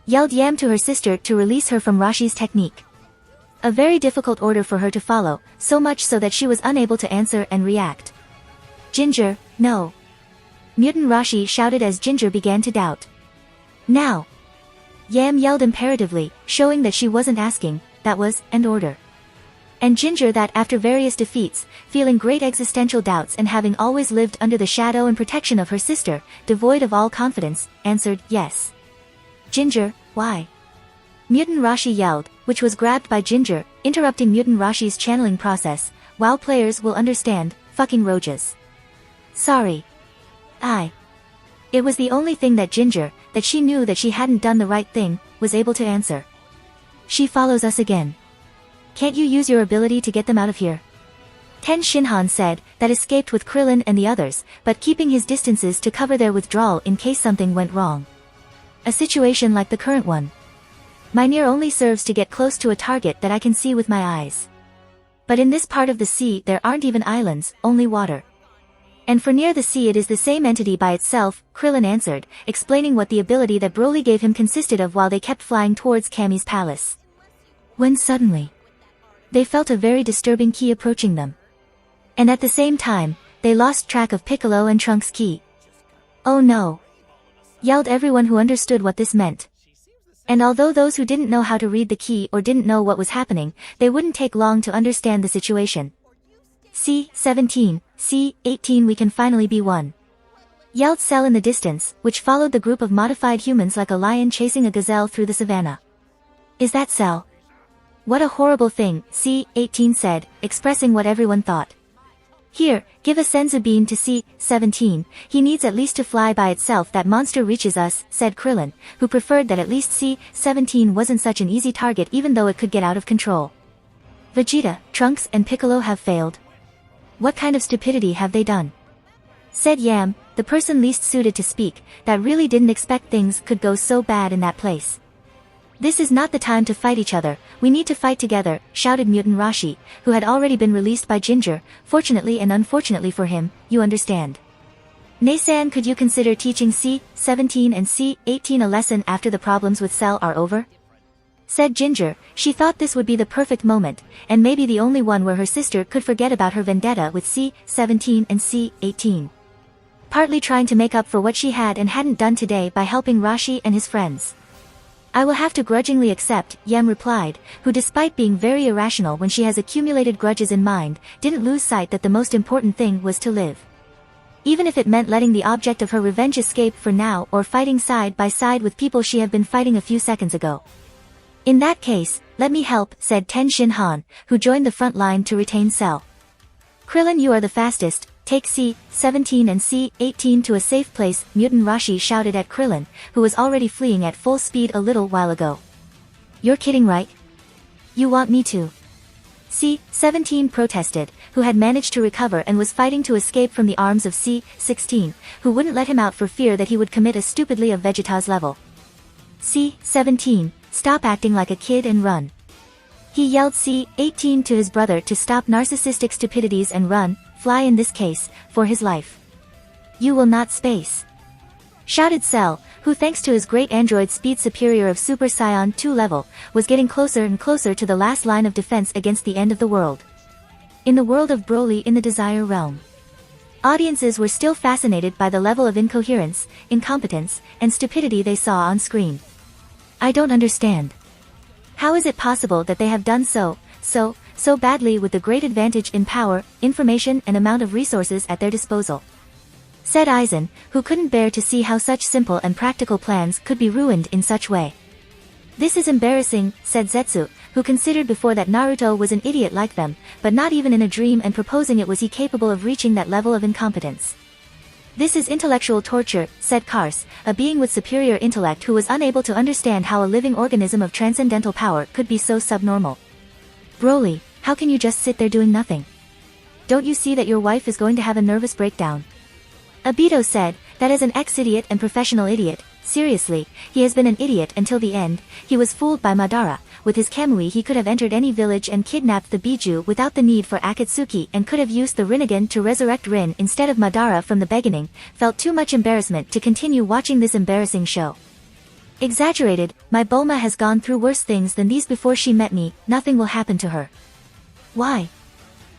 Yelled Yam to her sister to release her from Rashi's technique. A very difficult order for her to follow, so much so that she was unable to answer and react. Ginger, no. Mutant Rashi shouted as Ginger began to doubt. Now. Yam yelled imperatively, showing that she wasn't asking, that was an order. And Ginger that after various defeats, feeling great existential doubts and having always lived under the shadow and protection of her sister, devoid of all confidence, answered, yes. Ginger, why? Mutant Rashi yelled, which was grabbed by Ginger, interrupting Mutant Rashi's channeling process. Wow, players will understand, fucking roaches. Sorry. It was the only thing that Ginger, that she knew that she hadn't done the right thing, was able to answer. She follows us again. Can't you use your ability to get them out of here? Ten Shinhan said, that escaped with Krillin and the others, but keeping his distances to cover their withdrawal in case something went wrong. A situation like the current one. My near only serves to get close to a target that I can see with my eyes. But in this part of the sea there aren't even islands, only water. And for near the sea it is the same entity by itself, Krillin answered, explaining what the ability that Broly gave him consisted of while they kept flying towards Kami's palace. When suddenly, they felt a very disturbing ki approaching them. And at the same time, they lost track of Piccolo and Trunks' ki. Oh no! Yelled everyone who understood what this meant. And although those who didn't know how to read the ki or didn't know what was happening, they wouldn't take long to understand the situation. C-17, C-18 we can finally be one. Yelled Cell in the distance, which followed the group of modified humans like a lion chasing a gazelle through the savannah. Is that Cell? What a horrible thing, C-18 said, expressing what everyone thought. Here, give a Senzu bean to C-17, he needs at least to fly by itself. That monster reaches us, said Krillin, who preferred that at least C-17 wasn't such an easy target even though it could get out of control. Vegeta, Trunks and Piccolo have failed. What kind of stupidity have they done? Said Yam, the person least suited to speak, that really didn't expect things could go so bad in that place. This is not the time to fight each other, we need to fight together, shouted Mutant Rashi, who had already been released by Ginger. Fortunately and unfortunately for him, you understand. Naysan, could you consider teaching C-17 and C-18 a lesson after the problems with Cell are over? Said Ginger. She thought this would be the perfect moment, and maybe the only one where her sister could forget about her vendetta with C-17 and C-18. Partly trying to make up for what she had and hadn't done today by helping Rashi and his friends. I will have to grudgingly accept, Yem replied, who despite being very irrational when she has accumulated grudges in mind, didn't lose sight that the most important thing was to live. Even if it meant letting the object of her revenge escape for now or fighting side by side with people she had been fighting a few seconds ago. In that case, let me help, said Ten Shin Han, who joined the front line to retain Cell. Krillin, you are the fastest, take C-17 and C-18 to a safe place, Mutant Rashi shouted at Krillin, who was already fleeing at full speed a little while ago. You're kidding, right? You want me to? C-17 protested, who had managed to recover and was fighting to escape from the arms of C-16, who wouldn't let him out for fear that he would commit a stupidly of Vegeta's level. C-17, stop acting like a kid and run. He yelled C-18 to his brother to stop narcissistic stupidities and run, fly in this case, for his life. You will not space. Shouted Cell, who thanks to his great android speed superior of Super Saiyan 2 level, was getting closer and closer to the last line of defense against the end of the world. In the world of Broly in the Desire Realm. Audiences were still fascinated by the level of incoherence, incompetence, and stupidity they saw on screen. I don't understand. How is it possible that they have done so badly with the great advantage in power, information and amount of resources at their disposal? Said Aizen, who couldn't bear to see how such simple and practical plans could be ruined in such way. This is embarrassing, said Zetsu, who considered before that Naruto was an idiot like them, but not even in a dream and proposing it was he capable of reaching that level of incompetence. This is intellectual torture, said Kars, a being with superior intellect who was unable to understand how a living organism of transcendental power could be so subnormal. Broly, how can you just sit there doing nothing? Don't you see that your wife is going to have a nervous breakdown? Obito said, that as an ex-idiot and professional idiot, seriously, he has been an idiot until the end. He was fooled by Madara. With his Kamui he could have entered any village and kidnapped the Biju without the need for Akatsuki and could have used the Rinnegan to resurrect Rin instead of Madara from the beginning. Felt too much embarrassment to continue watching this embarrassing show. Exaggerated, my Bulma has gone through worse things than these before she met me, nothing will happen to her. Why?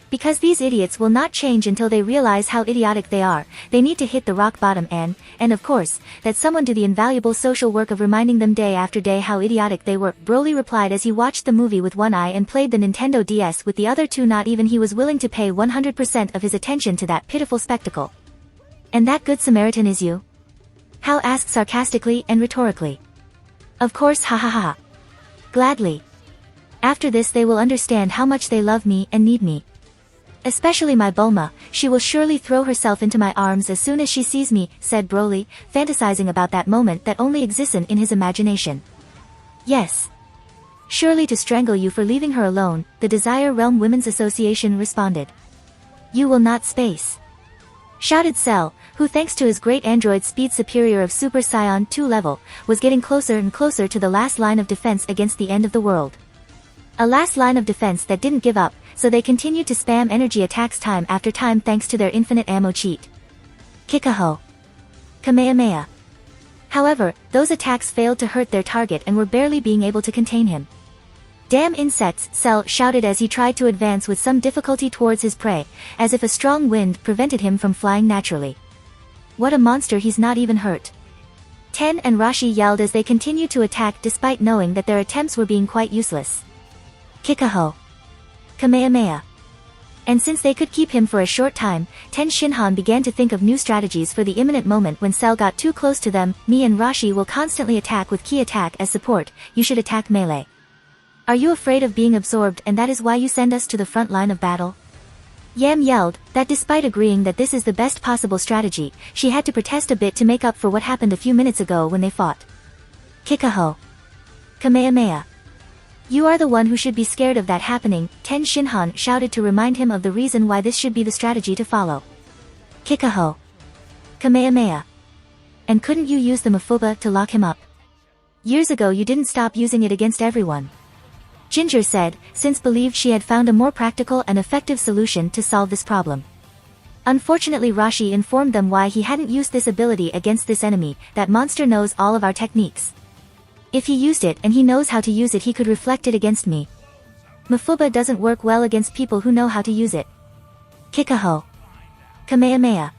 Because these idiots will not change until they realize how idiotic they are. They need to hit the rock bottom and of course, that someone do the invaluable social work of reminding them day after day how idiotic they were. Broly replied as he watched the movie with one eye and played the Nintendo DS with the other two. Not even he was willing to pay 100% of his attention to that pitiful spectacle. And that good Samaritan is you? Hal asked sarcastically and rhetorically. Of course, ha. Gladly. After this they will understand how much they love me and need me. Especially my Bulma, she will surely throw herself into my arms as soon as she sees me, said Broly, fantasizing about that moment that only existed in his imagination. Yes. Surely to strangle you for leaving her alone, the Desire Realm Women's Association responded. You will not space. Shouted Cell, who thanks to his great android speed superior of Super Saiyan 2 level, was getting closer and closer to the last line of defense against the end of the world. A last line of defense that didn't give up, so they continued to spam energy attacks time after time thanks to their infinite ammo cheat. Kikaho. Kamehameha. However, those attacks failed to hurt their target and were barely being able to contain him. Damn insects, Cell shouted as he tried to advance with some difficulty towards his prey, as if a strong wind prevented him from flying naturally. What a monster, he's not even hurt. Ten and Rashi yelled as they continued to attack despite knowing that their attempts were being quite useless. Kikaho. Kamehameha. And since they could keep him for a short time, Ten Shinhan began to think of new strategies for the imminent moment when Cell got too close to them. Me and Rashi will constantly attack with Ki attack as support, you should attack melee. Are you afraid of being absorbed and that is why you send us to the front line of battle? Yam yelled, that despite agreeing that this is the best possible strategy, she had to protest a bit to make up for what happened a few minutes ago when they fought. Kikaho. Kamehameha. You are the one who should be scared of that happening, Ten Shinhan shouted to remind him of the reason why this should be the strategy to follow. Kikaho. Kamehameha. And couldn't you use the Mafuba to lock him up? Years ago you didn't stop using it against everyone. Ginger said, since believed she had found a more practical and effective solution to solve this problem. Unfortunately Rashi informed them why he hadn't used this ability against this enemy, that monster knows all of our techniques. If he used it and he knows how to use it he could reflect it against me. Mafuba doesn't work well against people who know how to use it. Kikaho. Kamehameha.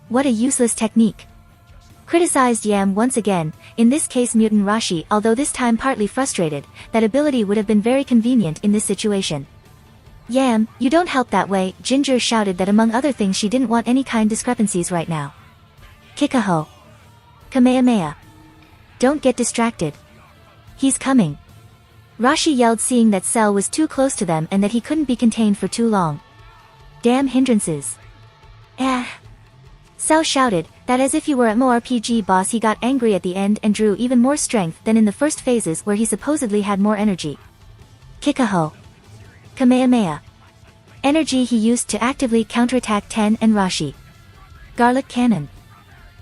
What a useless technique. Criticized Yam once again, in this case Mutant Rashi, although this time partly frustrated, that ability would have been very convenient in this situation. Yam, you don't help that way, Ginger shouted that among other things she didn't want any kind discrepancies right now. Kikaho. Kamehameha. Don't get distracted. He's coming. Rashi yelled seeing that Cell was too close to them and that he couldn't be contained for too long. Damn hindrances. Cell shouted, that as if he were a MMORPG boss he got angry at the end and drew even more strength than in the first phases where he supposedly had more energy. Kikaho. Kamehameha. Energy he used to actively counterattack Ten and Rashi. Garlic Cannon.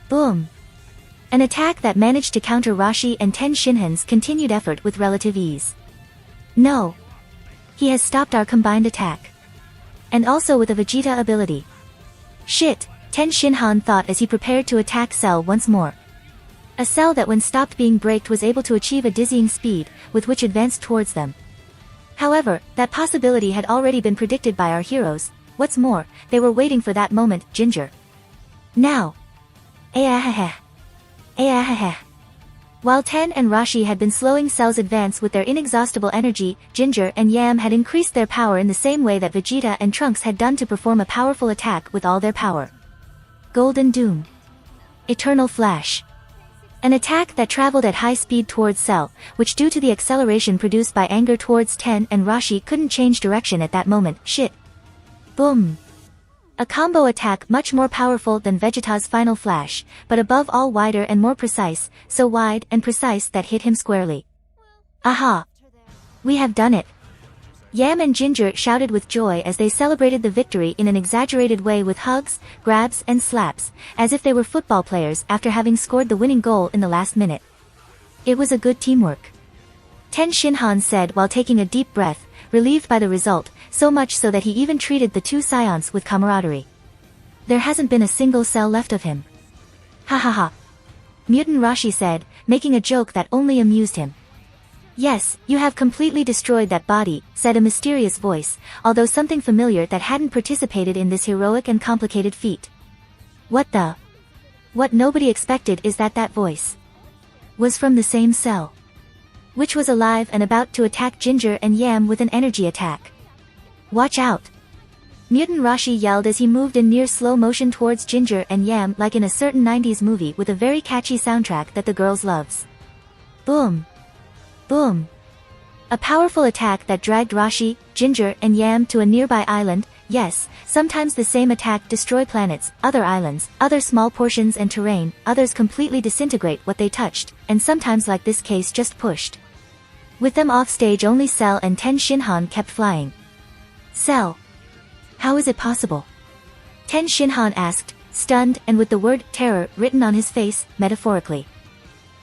Boom. An attack that managed to counter Rashi and Ten Shinhan's continued effort with relative ease. No. He has stopped our combined attack. And also with a Vegeta ability. Shit. Ten Shinhan thought as he prepared to attack Cell once more. A Cell that when stopped being braked was able to achieve a dizzying speed, with which advanced towards them. However, that possibility had already been predicted by our heroes. What's more, they were waiting for that moment, Ginger. Now. HaHaHa. While Ten and Rashi had been slowing Cell's advance with their inexhaustible energy, Ginger and Yam had increased their power in the same way that Vegeta and Trunks had done to perform a powerful attack with all their power. Golden Doom. Eternal Flash. An attack that traveled at high speed towards Cell, which due to the acceleration produced by anger towards Ten and Rashi couldn't change direction at that moment. Shit. Boom. A combo attack much more powerful than Vegeta's final flash, but above all wider and more precise, so wide and precise that hit him squarely. Aha! We have done it! Yam and Ginger shouted with joy as they celebrated the victory in an exaggerated way with hugs, grabs and slaps, as if they were football players after having scored the winning goal in the last minute. It was a good teamwork. Ten Shinhan said while taking a deep breath, relieved by the result, so much so that he even treated the two Scions with camaraderie. There hasn't been a single cell left of him. HaHaHa. Mutant Rashi said, making a joke that only amused him. Yes, you have completely destroyed that body, said a mysterious voice, although something familiar that hadn't participated in this heroic and complicated feat. What nobody expected is that voice was from the same cell, which was alive and about to attack Ginger and Yam with an energy attack. Watch out! Mutant Rashi yelled as he moved in near slow motion towards Ginger and Yam like in a certain 90s movie with a very catchy soundtrack that the girls loves. Boom! Boom! A powerful attack that dragged Rashi, Ginger and Yam to a nearby island. Yes, sometimes the same attack destroy planets, other islands, other small portions and terrain, others completely disintegrate what they touched, and sometimes like this case just pushed. With them off stage only Cell and Ten Shinhan kept flying. Cell. How is it possible? Ten Shinhan asked, stunned and with the word terror written on his face, metaphorically.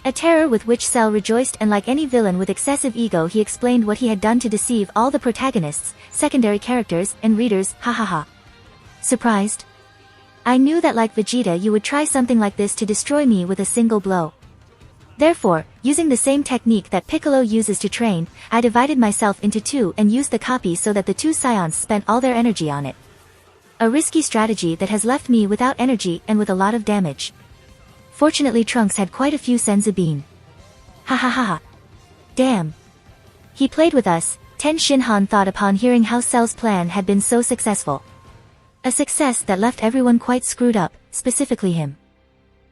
A terror with which Cell rejoiced, and like any villain with excessive ego he explained what he had done to deceive all the protagonists, secondary characters, and readers. HaHaHa. Surprised? I knew that like Vegeta you would try something like this to destroy me with a single blow. Therefore, using the same technique that Piccolo uses to train, I divided myself into two and used the copy so that the two Scions spent all their energy on it. A risky strategy that has left me without energy and with a lot of damage. Fortunately Trunks had quite a few senzu bean. HaHaHa. Damn. He played with us, Ten Shinhan thought upon hearing how Cell's plan had been so successful. A success that left everyone quite screwed up, specifically him.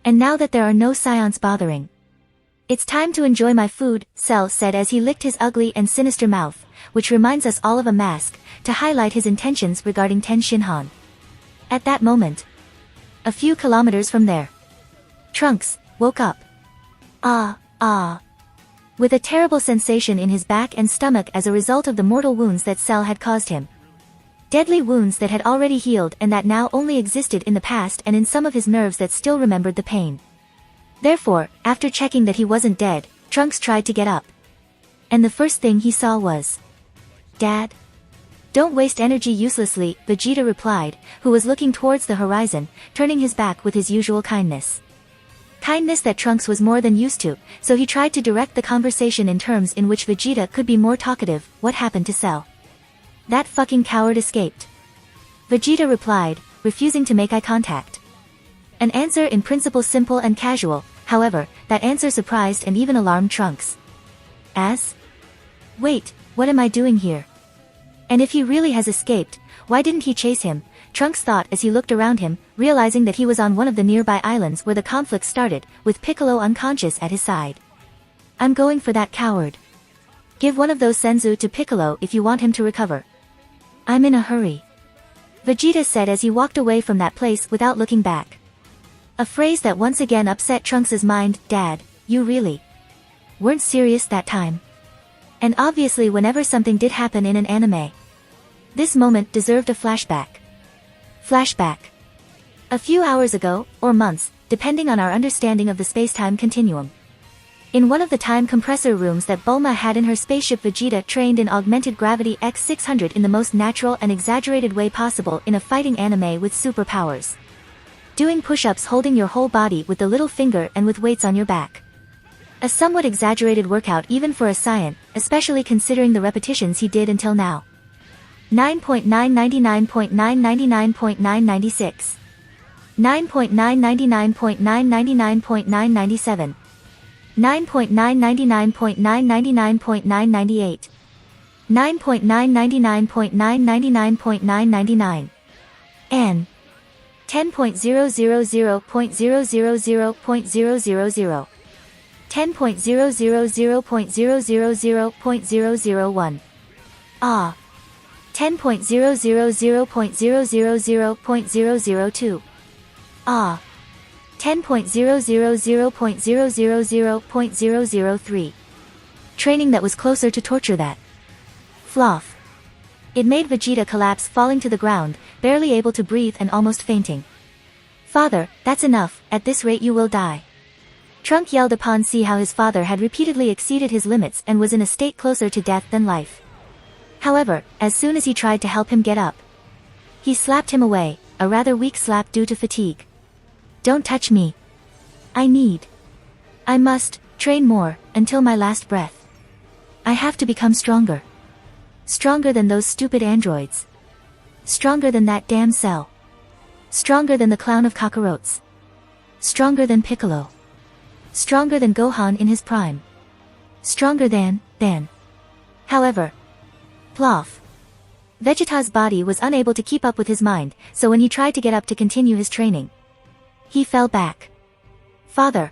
And now that there are no Scions bothering. It's time to enjoy my food, Cell said as he licked his ugly and sinister mouth, which reminds us all of a mask, to highlight his intentions regarding Ten Shinhan. At that moment, a few kilometers from there, Trunks woke up. With a terrible sensation in his back and stomach as a result of the mortal wounds that Cell had caused him. Deadly wounds that had already healed and that now only existed in the past and in some of his nerves that still remembered the pain. Therefore, after checking that he wasn't dead, Trunks tried to get up. And the first thing he saw was... Dad? Don't waste energy uselessly, Vegeta replied, who was looking towards the horizon, turning his back with his usual kindness. Kindness that Trunks was more than used to, so he tried to direct the conversation in terms in which Vegeta could be more talkative. What happened to Cell? That fucking coward escaped. Vegeta replied, refusing to make eye contact. An answer in principle simple and casual, however, that answer surprised and even alarmed Trunks. As? Wait, what am I doing here? And if he really has escaped, why didn't he chase him? Trunks thought as he looked around him, realizing that he was on one of the nearby islands where the conflict started, with Piccolo unconscious at his side. I'm going for that coward. Give one of those senzu to Piccolo if you want him to recover. I'm in a hurry. Vegeta said as he walked away from that place without looking back. A phrase that once again upset Trunks' mind. Dad, you really weren't serious that time. And obviously whenever something did happen in an anime, this moment deserved a flashback. Flashback. A few hours ago, or months, depending on our understanding of the space-time continuum. In one of the time compressor rooms that Bulma had in her spaceship, Vegeta trained in augmented gravity X600 in the most natural and exaggerated way possible in a fighting anime with superpowers. Doing push-ups holding your whole body with the little finger and with weights on your back. A somewhat exaggerated workout even for a Saiyan, especially considering the repetitions he did until now. 9.999.999.996 9.999.999.997 9.999.999.998 9.999.999.999 and 10.000.000.000 10.000.000.001 Ah 10.000.000.002 Ah 10.000.000.003 Training that was closer to torture that. Floff. It made Vegeta collapse, falling to the ground, barely able to breathe and almost fainting. Father, that's enough, at this rate you will die. Trunk yelled upon see how his father had repeatedly exceeded his limits and was in a state closer to death than life. However, as soon as he tried to help him get up, he slapped him away, a rather weak slap due to fatigue. Don't touch me. I must train more, until my last breath. I have to become stronger. Stronger than those stupid androids. Stronger than that damn Cell. Stronger than the clown of Kakarotes. Stronger than Piccolo. Stronger than Gohan in his prime. Stronger than. However, plof. Vegeta's body was unable to keep up with his mind, so when he tried to get up to continue his training, he fell back. Father!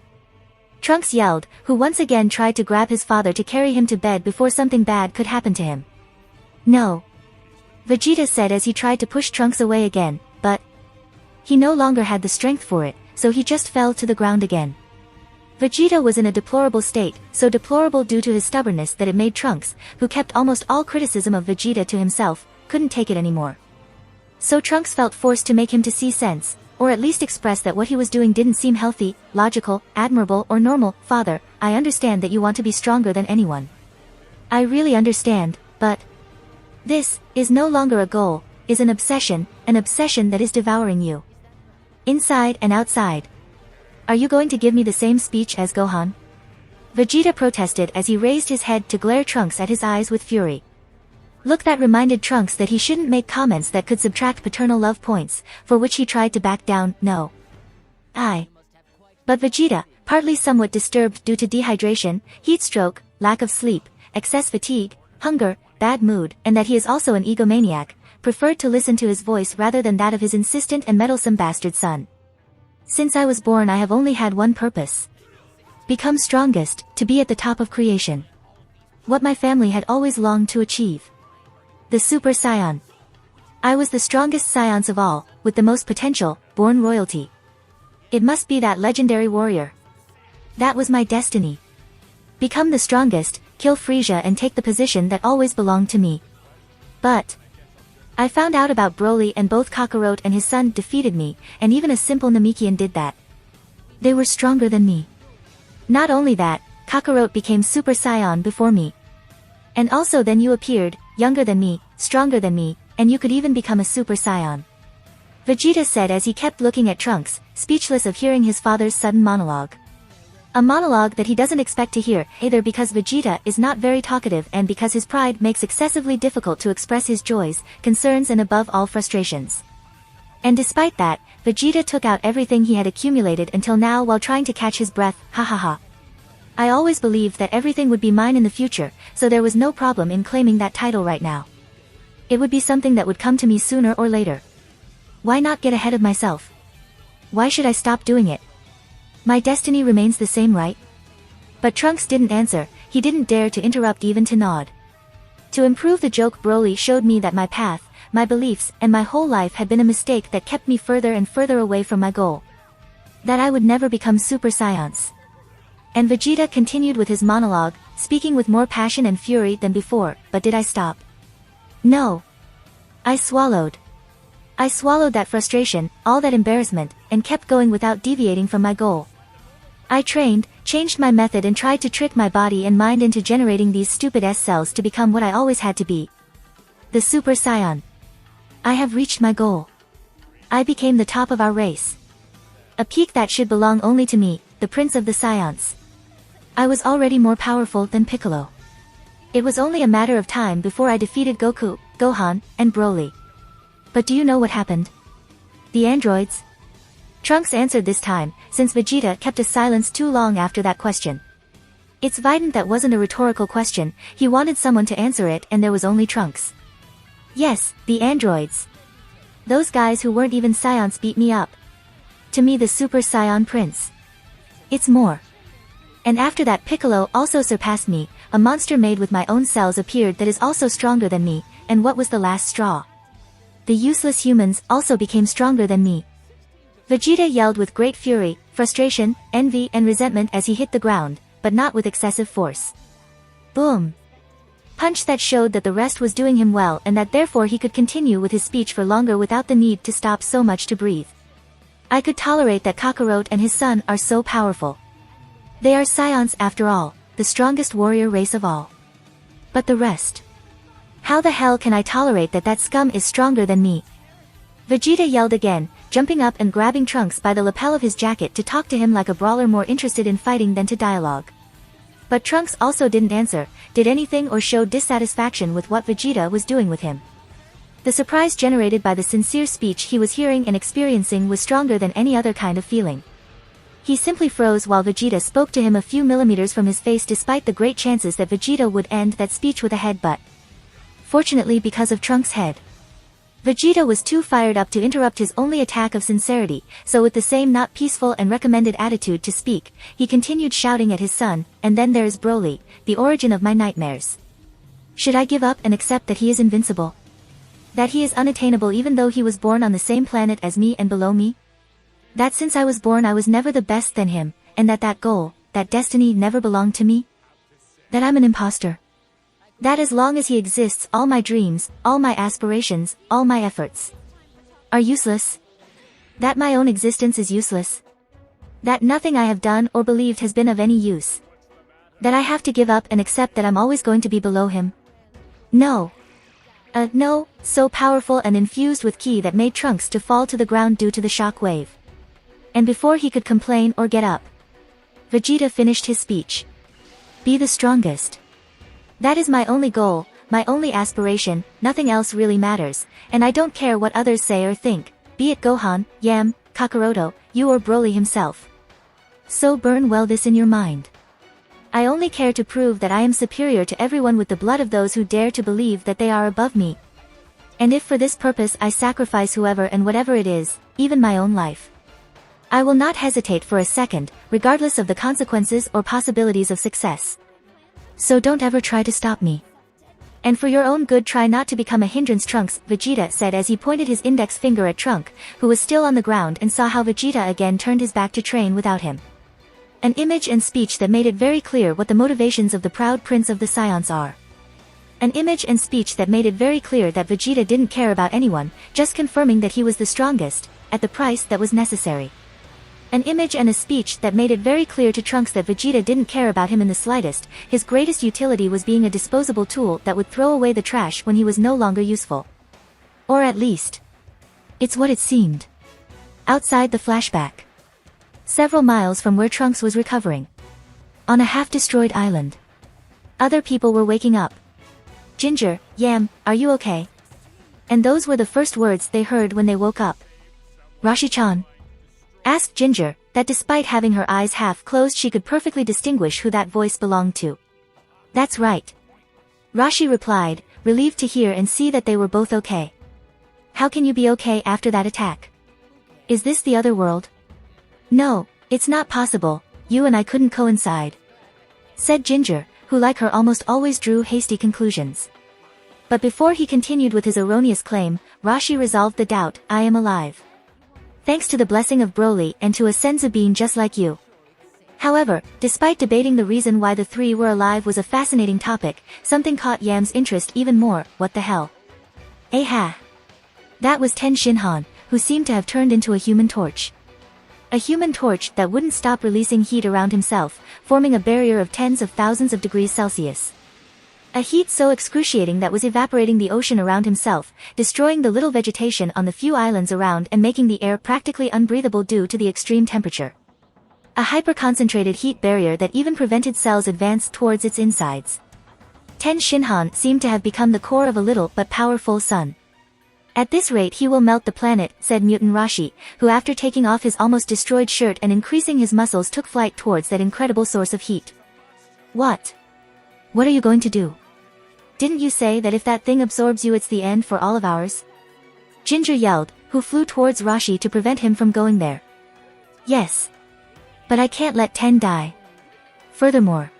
Trunks yelled, who once again tried to grab his father to carry him to bed before something bad could happen to him. No. Vegeta said as he tried to push Trunks away again, but he no longer had the strength for it, so he just fell to the ground again. Vegeta was in a deplorable state, so deplorable due to his stubbornness that it made Trunks, who kept almost all criticism of Vegeta to himself, couldn't take it anymore. So Trunks felt forced to make him to see sense, or at least express that what he was doing didn't seem healthy, logical, admirable or normal. Father, I understand that you want to be stronger than anyone. I really understand, but this is no longer a goal, is an obsession that is devouring you. Inside and outside. Are you going to give me the same speech as Gohan? Vegeta protested as he raised his head to glare Trunks at his eyes with fury. Look that reminded Trunks that he shouldn't make comments that could subtract paternal love points, for which he tried to back down. No. But Vegeta, partly somewhat disturbed due to dehydration, heat stroke, lack of sleep, excess fatigue, hunger, bad mood, and that he is also an egomaniac, preferred to listen to his voice rather than that of his insistent and meddlesome bastard son. Since I was born I have only had one purpose. Become strongest, to be at the top of creation. What my family had always longed to achieve. The Super Saiyan. I was the strongest Saiyans of all, with the most potential, born royalty. It must be that legendary warrior. That was my destiny. Become the strongest, kill Frieza and take the position that always belonged to me. But I found out about Broly and both Kakarot and his son defeated me, and even a simple Namekian did that. They were stronger than me. Not only that, Kakarot became Super Saiyan before me. And also then you appeared, younger than me, stronger than me, and you could even become a Super Saiyan. Vegeta said as he kept looking at Trunks, speechless of hearing his father's sudden monologue. A monologue that he doesn't expect to hear, either because Vegeta is not very talkative and because his pride makes excessively difficult to express his joys, concerns and above all frustrations. And despite that, Vegeta took out everything he had accumulated until now while trying to catch his breath. HaHaHa. I always believed that everything would be mine in the future, so there was no problem in claiming that title right now. It would be something that would come to me sooner or later. Why not get ahead of myself? Why should I stop doing it? My destiny remains the same, right? But Trunks didn't answer, he didn't dare to interrupt even to nod. To improve the joke, Broly showed me that my path, my beliefs, and my whole life had been a mistake that kept me further and further away from my goal. That I would never become Super Saiyans. And Vegeta continued with his monologue, speaking with more passion and fury than before, but did I stop? No. I swallowed. I swallowed that frustration, all that embarrassment, and kept going without deviating from my goal. I trained, changed my method and tried to trick my body and mind into generating these stupid S-cells to become what I always had to be. The Super Saiyan. I have reached my goal. I became the top of our race. A peak that should belong only to me, the Prince of the Saiyans. I was already more powerful than Piccolo. It was only a matter of time before I defeated Goku, Gohan, and Broly. But do you know what happened? The androids? Trunks answered this time, since Vegeta kept a silence too long after that question. It's evident that wasn't a rhetorical question, he wanted someone to answer it and there was only Trunks. Yes, the androids. Those guys who weren't even Saiyans beat me up. To me the Super Saiyan Prince. It's more. And after that Piccolo also surpassed me, a monster made with my own cells appeared that is also stronger than me, and what was the last straw? The useless humans also became stronger than me. Vegeta yelled with great fury, frustration, envy and resentment as he hit the ground, but not with excessive force. Boom! Punch that showed that the rest was doing him well and that therefore he could continue with his speech for longer without the need to stop so much to breathe. I could tolerate that Kakarot and his son are so powerful. They are Saiyans after all, the strongest warrior race of all. But the rest? How the hell can I tolerate that scum is stronger than me? Vegeta yelled again, jumping up and grabbing Trunks by the lapel of his jacket to talk to him like a brawler more interested in fighting than to dialogue. But Trunks also didn't answer, did anything or show dissatisfaction with what Vegeta was doing with him. The surprise generated by the sincere speech he was hearing and experiencing was stronger than any other kind of feeling. He simply froze while Vegeta spoke to him a few millimeters from his face despite the great chances that Vegeta would end that speech with a headbutt. Fortunately because of Trunks' head. Vegeta was too fired up to interrupt his only attack of sincerity, so with the same not peaceful and recommended attitude to speak, he continued shouting at his son, and then there is Broly, the origin of my nightmares. Should I give up and accept that he is invincible? That he is unattainable even though he was born on the same planet as me and below me? That since I was born I was never the best than him, and that goal, that destiny never belonged to me? That I'm an imposter? That as long as he exists all my dreams, all my aspirations, all my efforts are useless? That my own existence is useless? That nothing I have done or believed has been of any use? That I have to give up and accept that I'm always going to be below him? No. No, so powerful and infused with ki that made Trunks to fall to the ground due to the shock wave. And before he could complain or get up, Vegeta finished his speech. Be the strongest. That is my only goal, my only aspiration, nothing else really matters, and I don't care what others say or think, be it Gohan, Yam, Kakaroto, you or Broly himself. So burn well this in your mind. I only care to prove that I am superior to everyone with the blood of those who dare to believe that they are above me. And if for this purpose I sacrifice whoever and whatever it is, even my own life, I will not hesitate for a second, regardless of the consequences or possibilities of success. So don't ever try to stop me. And for your own good try not to become a hindrance, Trunks, Vegeta said as he pointed his index finger at Trunk, who was still on the ground and saw how Vegeta again turned his back to train without him. An image and speech that made it very clear what the motivations of the proud prince of the Saiyans are. An image and speech that made it very clear that Vegeta didn't care about anyone, just confirming that he was the strongest, at the price that was necessary. An image and a speech that made it very clear to Trunks that Vegeta didn't care about him in the slightest. His greatest utility was being a disposable tool that would throw away the trash when he was no longer useful. Or at least, it's what it seemed. Outside the flashback. Several miles from where Trunks was recovering. On a half-destroyed island. Other people were waking up. Ginger, Yam, are you okay? And those were the first words they heard when they woke up. Rashi-chan? Asked Ginger, that despite having her eyes half closed she could perfectly distinguish who that voice belonged to. That's right. Rashi replied, relieved to hear and see that they were both okay. How can you be okay after that attack? Is this the other world? No, it's not possible, you and I couldn't coincide. Said Ginger, who like her almost always drew hasty conclusions. But before he continued with his erroneous claim, Rashi resolved the doubt, I am alive. Thanks to the blessing of Broly and to a senzu bean just like you. However, despite debating the reason why the three were alive was a fascinating topic, something caught Yam's interest even more. What the hell? Ha! That was Ten Shinhan, who seemed to have turned into a human torch. A human torch that wouldn't stop releasing heat around himself, forming a barrier of tens of thousands of degrees Celsius. A heat so excruciating that was evaporating the ocean around himself, destroying the little vegetation on the few islands around and making the air practically unbreathable due to the extreme temperature. A hyper-concentrated heat barrier that even prevented cells advance towards its insides. Ten Shinhan seemed to have become the core of a little but powerful sun. At this rate he will melt the planet, said Mutant Rashi, who after taking off his almost destroyed shirt and increasing his muscles took flight towards that incredible source of heat. What? What are you going to do? Didn't you say that if that thing absorbs you it's the end for all of ours? Ginger yelled, who flew towards Rashi to prevent him from going there. Yes. But I can't let Ten die. Furthermore,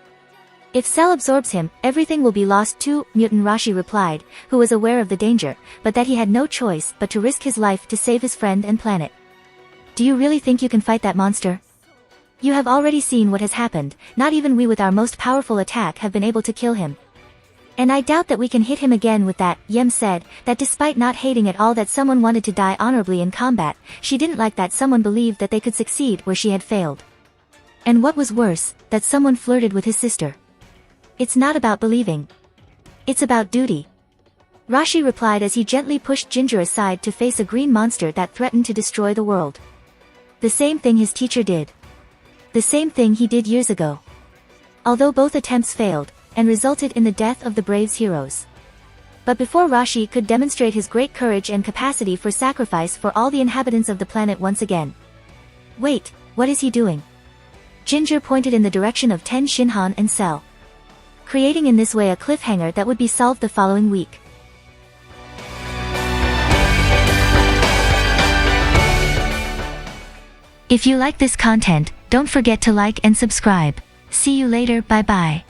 if Cell absorbs him, everything will be lost too, Mutant Rashi replied, who was aware of the danger, but that he had no choice but to risk his life to save his friend and planet. Do you really think you can fight that monster? You have already seen what has happened, not even we with our most powerful attack have been able to kill him. And I doubt that we can hit him again with that. Yem said, that despite not hating at all that someone wanted to die honorably in combat, she didn't like that someone believed that they could succeed where she had failed. And what was worse, that someone flirted with his sister. It's not about believing. It's about duty. Rashi replied as he gently pushed Ginger aside to face a green monster that threatened to destroy the world. The same thing his teacher did. The same thing he did years ago. Although both attempts failed, and resulted in the death of the Braves heroes. But before Rashi could demonstrate his great courage and capacity for sacrifice for all the inhabitants of the planet once again. Wait, what is he doing? Ginger pointed in the direction of Ten Shinhan and Cell. Creating in this way a cliffhanger that would be solved the following week. If you like this content, don't forget to like and subscribe. See you later, bye bye.